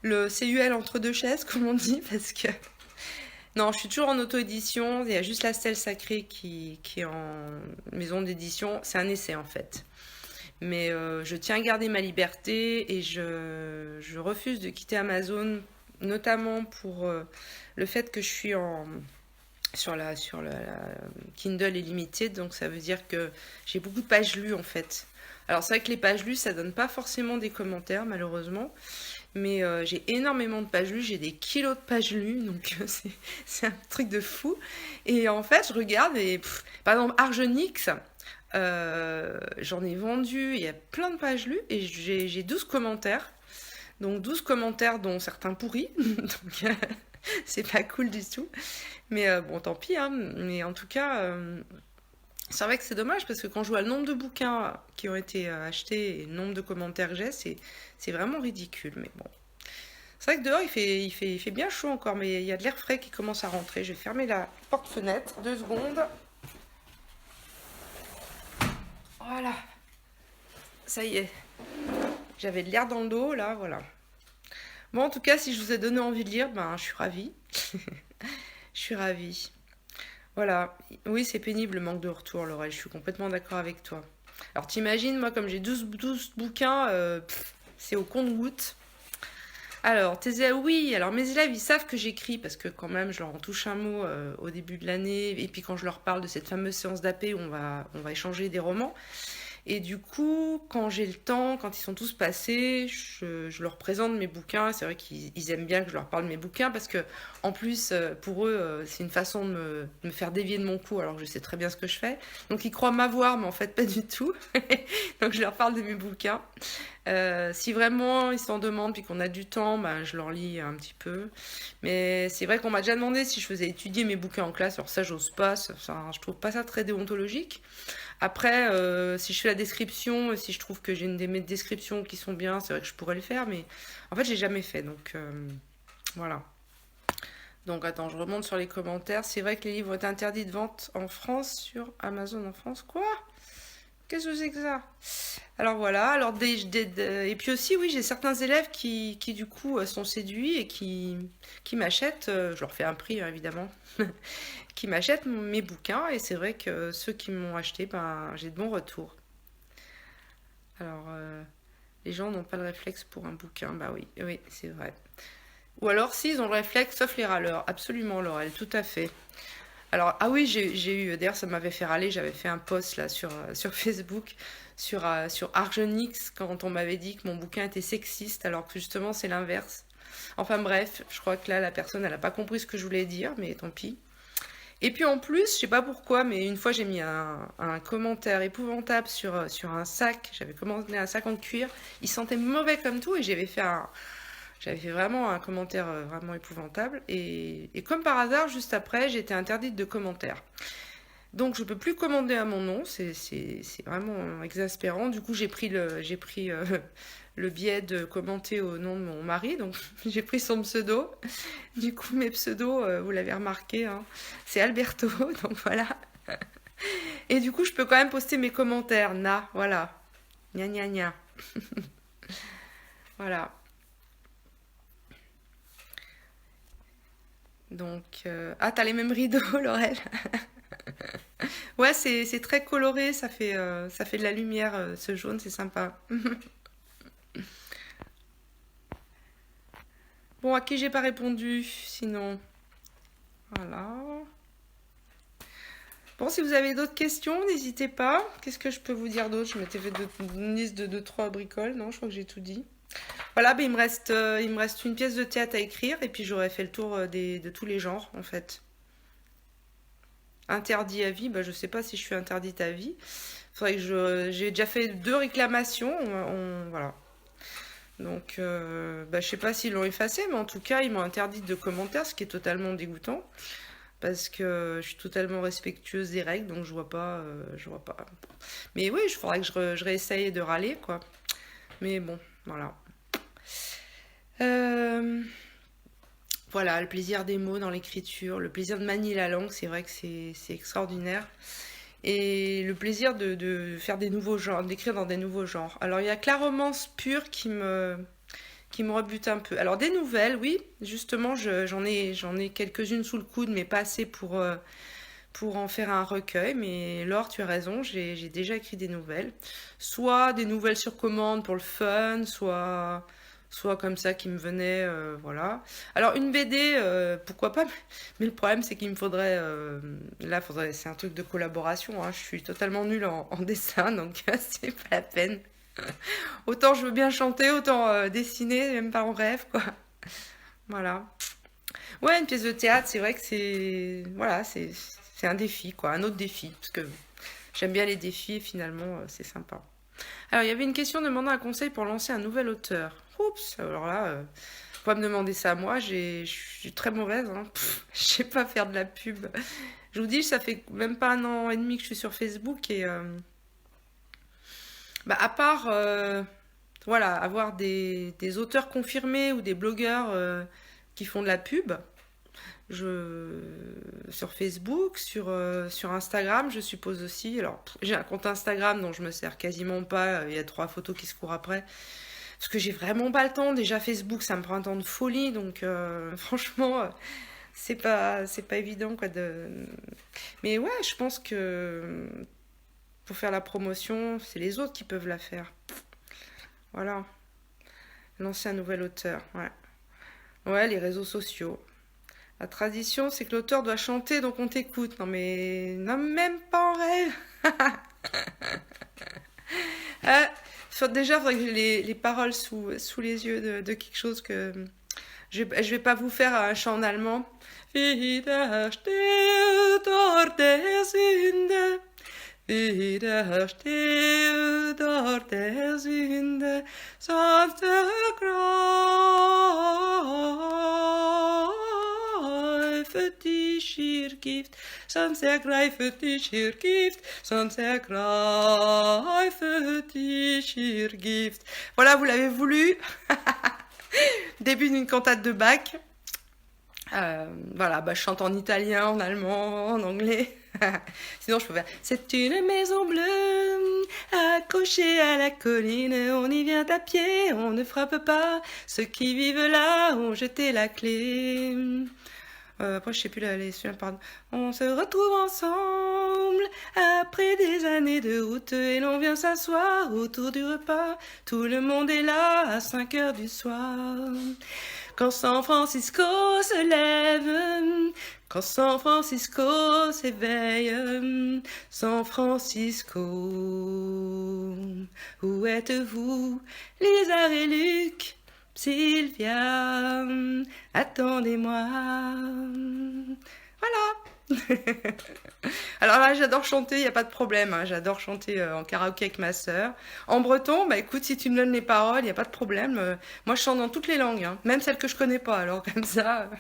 le CUL entre deux chaises, comme on dit, parce que... Non, je suis toujours en auto-édition, il y a juste la stèle sacrée qui est en maison d'édition, c'est un essai en fait. Mais je tiens à garder ma liberté et je refuse de quitter Amazon, notamment pour le fait que je suis sur la Kindle Illimitée, donc ça veut dire que j'ai beaucoup de pages lues en fait. Alors c'est vrai que les pages lues, ça donne pas forcément des commentaires malheureusement, mais j'ai énormément de pages lues, j'ai des kilos de pages lues, donc c'est un truc de fou. Et en fait, je regarde et par exemple Argenix, j'en ai vendu, il y a plein de pages lues et j'ai 12 commentaires. Donc 12 commentaires dont certains pourris, donc c'est pas cool du tout. Mais bon, tant pis, hein. Mais en tout cas, c'est vrai que c'est dommage parce que quand je vois le nombre de bouquins qui ont été achetés et le nombre de commentaires que j'ai, c'est vraiment ridicule. Mais bon, c'est vrai que dehors il fait bien chaud encore, mais il y a de l'air frais qui commence à rentrer. Je vais fermer la porte-fenêtre, 2 secondes. Voilà, ça y est. J'avais de l'air dans le dos, là, voilà. Bon, en tout cas, si je vous ai donné envie de lire, ben, je suis ravie. Je suis ravie. Voilà. Oui, c'est pénible le manque de retour, Laurel. Je suis complètement d'accord avec toi. Alors, t'imagines, moi, comme j'ai 12 bouquins, c'est au compte-gouttes. Alors, oui, alors mes élèves, ils savent que j'écris parce que quand même, je leur en touche un mot au début de l'année. Et puis quand je leur parle de cette fameuse séance d'AP où on va échanger des romans. Et du coup, quand j'ai le temps, quand ils sont tous passés, je leur présente mes bouquins. C'est vrai qu'ils aiment bien que je leur parle de mes bouquins parce que, en plus, pour eux, c'est une façon de me faire dévier de mon coup alors que je sais très bien ce que je fais. Donc ils croient m'avoir, mais en fait pas du tout. Donc je leur parle de mes bouquins. Si vraiment ils s'en demandent puis qu'on a du temps, bah, je leur lis un petit peu. Mais c'est vrai qu'on m'a déjà demandé si je faisais étudier mes bouquins en classe. Alors ça, j'ose pas. Je trouve pas ça très déontologique. Après, si je fais la description, si je trouve que j'ai mes descriptions qui sont bien, c'est vrai que je pourrais le faire. Mais en fait, j'ai jamais fait. Donc voilà. Donc attends, je remonte sur les commentaires. C'est vrai que les livres ont été interdits de vente en France sur Amazon en France. Quoi? Qu'est-ce que c'est que ça? Alors voilà, alors et puis aussi oui, j'ai certains élèves qui du coup sont séduits et qui m'achètent, je leur fais un prix hein, évidemment, qui m'achètent mes bouquins et c'est vrai que ceux qui m'ont acheté, ben j'ai de bons retours. Alors les gens n'ont pas le réflexe pour un bouquin, bah oui, oui, c'est vrai. Ou alors si, ils ont le réflexe, sauf les râleurs, absolument Laurel, tout à fait. Alors, ah oui, j'ai eu, d'ailleurs, ça m'avait fait râler, j'avais fait un post là sur Facebook, sur Argenix, quand on m'avait dit que mon bouquin était sexiste, alors que justement, c'est l'inverse. Enfin bref, je crois que là, la personne, elle n'a pas compris ce que je voulais dire, mais tant pis. Et puis en plus, je sais pas pourquoi, mais une fois, j'ai mis un commentaire épouvantable sur un sac. J'avais commandé un sac en cuir. Il sentait mauvais comme tout, et j'avais fait vraiment un commentaire vraiment épouvantable. Et comme par hasard, juste après, j'ai été interdite de commentaires. Donc je peux plus commander à mon nom, c'est vraiment exaspérant. Du coup, j'ai pris le biais de commenter au nom de mon mari, donc j'ai pris son pseudo. Du coup, mes pseudos, vous l'avez remarqué, hein, c'est Alberto, donc voilà. Et du coup, je peux quand même poster mes commentaires, voilà. Gna gna gna. Voilà. Donc, ah, t'as les mêmes rideaux, Laurel. Ouais, c'est très coloré, ça fait de la lumière, ce jaune, c'est sympa. Bon, à qui j'ai pas répondu, sinon. Voilà. Bon, si vous avez d'autres questions, n'hésitez pas. Qu'est-ce que je peux vous dire d'autre? Je m'étais fait une liste de 2-3 bricoles. Non, je crois que j'ai tout dit. Voilà, ben, il me reste une pièce de théâtre à écrire et puis j'aurais fait le tour de tous les genres, en fait. Interdit à vie, bah, je sais pas si je suis interdite à vie. Faudrait que j'ai déjà fait 2 réclamations, voilà. Donc, bah, je sais pas s'ils l'ont effacé, mais en tout cas, ils m'ont interdit de commentaires, ce qui est totalement dégoûtant, parce que je suis totalement respectueuse des règles, donc je vois pas. Mais oui, il faudrait que je réessaye de râler, quoi. Mais bon, voilà. Euh, voilà, le plaisir des mots dans l'écriture, le plaisir de manier la langue, c'est vrai que c'est extraordinaire. Et le plaisir de faire des nouveaux genres, d'écrire dans des nouveaux genres. Alors il y a que la romance pure qui me rebute un peu. Alors des nouvelles, oui, justement, j'en ai quelques-unes sous le coude, mais pas assez pour en faire un recueil. Mais Laure, tu as raison, j'ai déjà écrit des nouvelles. Soit des nouvelles sur commande pour le fun, soit comme ça qui me venait, voilà. Alors une BD, pourquoi pas, mais le problème c'est qu'il me faudrait, c'est un truc de collaboration, hein. Je suis totalement nulle en dessin, donc c'est pas la peine. Autant je veux bien chanter, autant dessiner, même pas en rêve, quoi. Voilà. Ouais, une pièce de théâtre, c'est vrai que voilà, c'est un défi, quoi, un autre défi, parce que j'aime bien les défis et finalement c'est sympa. Alors, il y avait une question demandant un conseil pour lancer un nouvel auteur. Oups, alors là, faut pas me demander ça à moi, je suis très mauvaise, hein. Je sais pas faire de la pub. Je vous dis, ça fait même pas 1 an et demi que je suis sur Facebook et bah, à part voilà, avoir des auteurs confirmés ou des blogueurs qui font de la pub, je, sur Facebook, sur Instagram, je suppose aussi. Alors, j'ai un compte Instagram dont je me sers quasiment pas. Il y a 3 photos qui se courent après. Parce que j'ai vraiment pas le temps. Déjà, Facebook, ça me prend un temps de folie. Donc, franchement, c'est pas évident, quoi, Mais ouais, je pense que pour faire la promotion, c'est les autres qui peuvent la faire. Voilà. Lancer un nouvel auteur. Ouais. Ouais, les réseaux sociaux. La tradition, c'est que l'auteur doit chanter, donc on t'écoute. Non mais, non, même pas en rêve. Déjà, il faudrait que j'ai les paroles sous les yeux de quelque chose que... Je vais pas vous faire un chant en allemand. Widersteht dort der Sünde, widersteht dort der Sünde, sonst ergreifet dich ihr Gift, sonst ergreifet dich ihr Gift, sonst ergreifet dich ihr Gift. Voilà, vous l'avez voulu. Début d'une cantate de Bach. Voilà, bah, je chante en italien, en allemand, en anglais. Sinon, je peux faire. C'est une maison bleue, accrochée à la colline. On y vient à pied, on ne frappe pas. Ceux qui vivent là ont jeté la clé. Après, je sais plus les suivants, pardon. On se retrouve ensemble après des années de route et l'on vient s'asseoir autour du repas. Tout le monde est là à 5 heures du soir. Quand San Francisco se lève, quand San Francisco s'éveille, San Francisco, où êtes-vous, Lisa et Luc, Sylvia, attendez-moi. Voilà. Alors là, j'adore chanter, il n'y a pas de problème, hein. J'adore chanter en karaoké avec ma sœur. En breton, bah écoute, si tu me donnes les paroles, il n'y a pas de problème. Moi, je chante dans toutes les langues, hein, même celles que je connais pas, alors comme ça.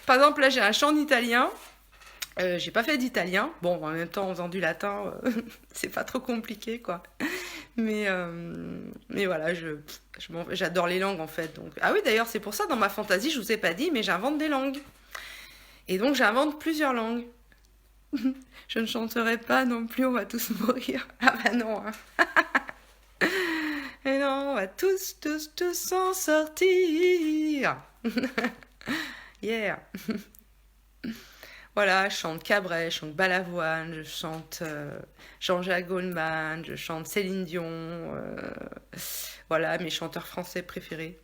Par exemple, là, j'ai un chant en italien. J'ai pas fait d'italien. Bon, en même temps, en faisant du latin, c'est pas trop compliqué, quoi. Mais voilà, j'adore les langues, en fait. Donc... Ah oui, d'ailleurs, c'est pour ça, dans ma fantaisie, je vous ai pas dit, mais j'invente des langues. Et donc, j'invente plusieurs langues. Je ne chanterai pas non plus, on va tous mourir. Ah bah non, hein. Et non, on va tous s'en sortir. Yeah. Voilà, je chante Cabret, je chante Balavoine, je chante Jean-Jacques Goldman, je chante Céline Dion. Voilà, mes chanteurs français préférés.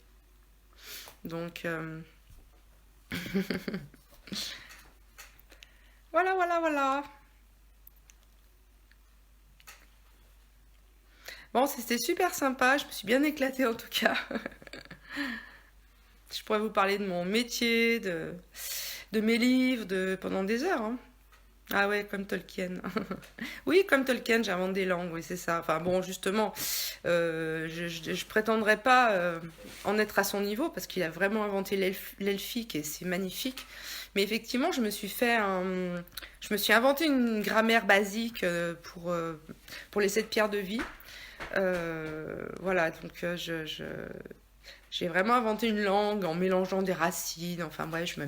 Donc... Voilà, voilà, voilà. Bon, c'était super sympa, je me suis bien éclatée en tout cas. Je pourrais vous parler de mon métier, de mes livres, pendant des heures, hein. Ah ouais, comme Tolkien. Oui, comme Tolkien, j'invente des langues, oui, c'est ça. Enfin bon, justement, je prétendrai pas en être à son niveau, parce qu'il a vraiment inventé l'elfique et c'est magnifique. Mais effectivement, je me suis inventé une grammaire basique pour les 7 pierres de vie. Voilà, donc j'ai vraiment inventé une langue en mélangeant des racines. Enfin ouais, je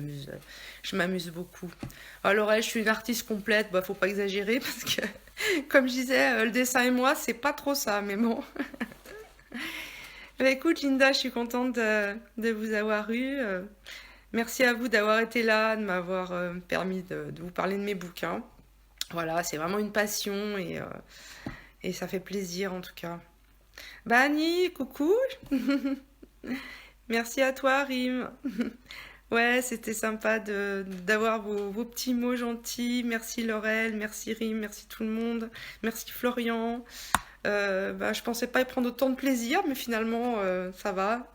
m'amuse beaucoup. Alors je suis une artiste complète, bah faut pas exagérer parce que comme je disais, le dessin et moi, c'est pas trop ça, mais bon. Bah, écoute Linda, je suis contente de vous avoir eu. Merci à vous d'avoir été là, de m'avoir permis de vous parler de mes bouquins. Voilà, c'est vraiment une passion et ça fait plaisir en tout cas. Bah Annie, coucou. Merci à toi, Rim. Ouais, c'était sympa d'avoir vos petits mots gentils. Merci Laurel, merci Rim, merci tout le monde. Merci Florian. Bah, je pensais pas y prendre autant de plaisir, mais finalement, ça va.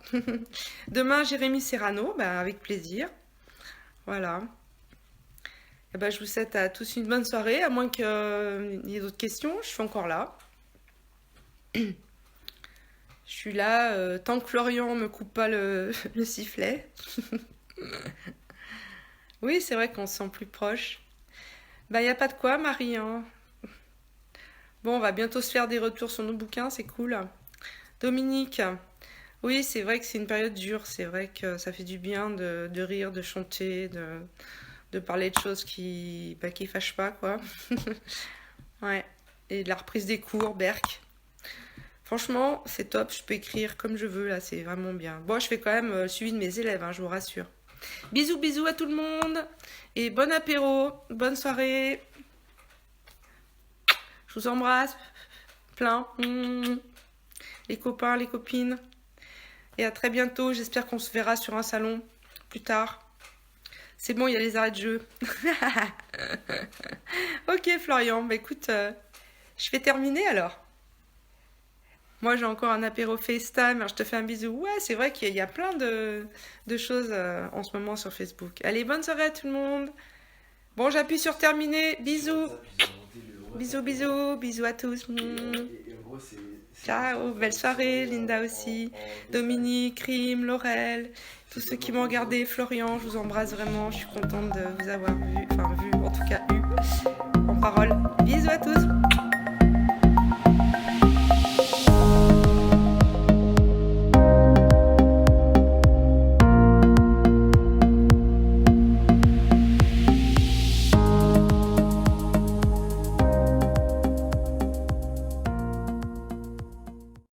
Demain, Jérémy Serrano, bah, avec plaisir. Voilà. Et bah, je vous souhaite à tous une bonne soirée, à moins qu'il y ait d'autres questions. Je suis encore là. Je suis là, tant que Florian me coupe pas le sifflet. Oui, c'est vrai qu'on se sent plus proche. Bah, y a pas de quoi, Marie, hein. Bon, on va bientôt se faire des retours sur nos bouquins, c'est cool. Dominique, oui, c'est vrai que c'est une période dure. C'est vrai que ça fait du bien de rire, de chanter, de parler de choses qui fâchent pas, quoi. Ouais. Et de la reprise des cours, Berck. Franchement, c'est top, je peux écrire comme je veux, là, c'est vraiment bien. Bon, je fais quand même le suivi de mes élèves, hein, je vous rassure. Bisous, bisous à tout le monde, et bon apéro, bonne soirée. Je vous embrasse, plein. Les copains, les copines. Et à très bientôt, j'espère qu'on se verra sur un salon, plus tard. C'est bon, il y a les arrêts de jeu. Ok, Florian, bah écoute, je vais terminer alors. Moi, j'ai encore un apéro FaceTime. Alors, je te fais un bisou. Ouais, c'est vrai qu'il y a plein de choses en ce moment sur Facebook. Allez, bonne soirée à tout le monde. Bon, j'appuie sur terminer. Sur Bisous. WhatsApp, ils ont monté le Bisous, WhatsApp pour bisous. Bisous à tous. et en gros, c'est comme ça. Ciao. Belle Ils sont soirée, envoyés Linda aussi. en FaceTime. Dominique, Rim, Laurel. Tous C'est ceux qui totalement m'ont faux. regardé. Florian, je vous embrasse vraiment. Je suis contente de vous avoir vu. Enfin, vu, en tout cas, eu en parole. Bisous à tous.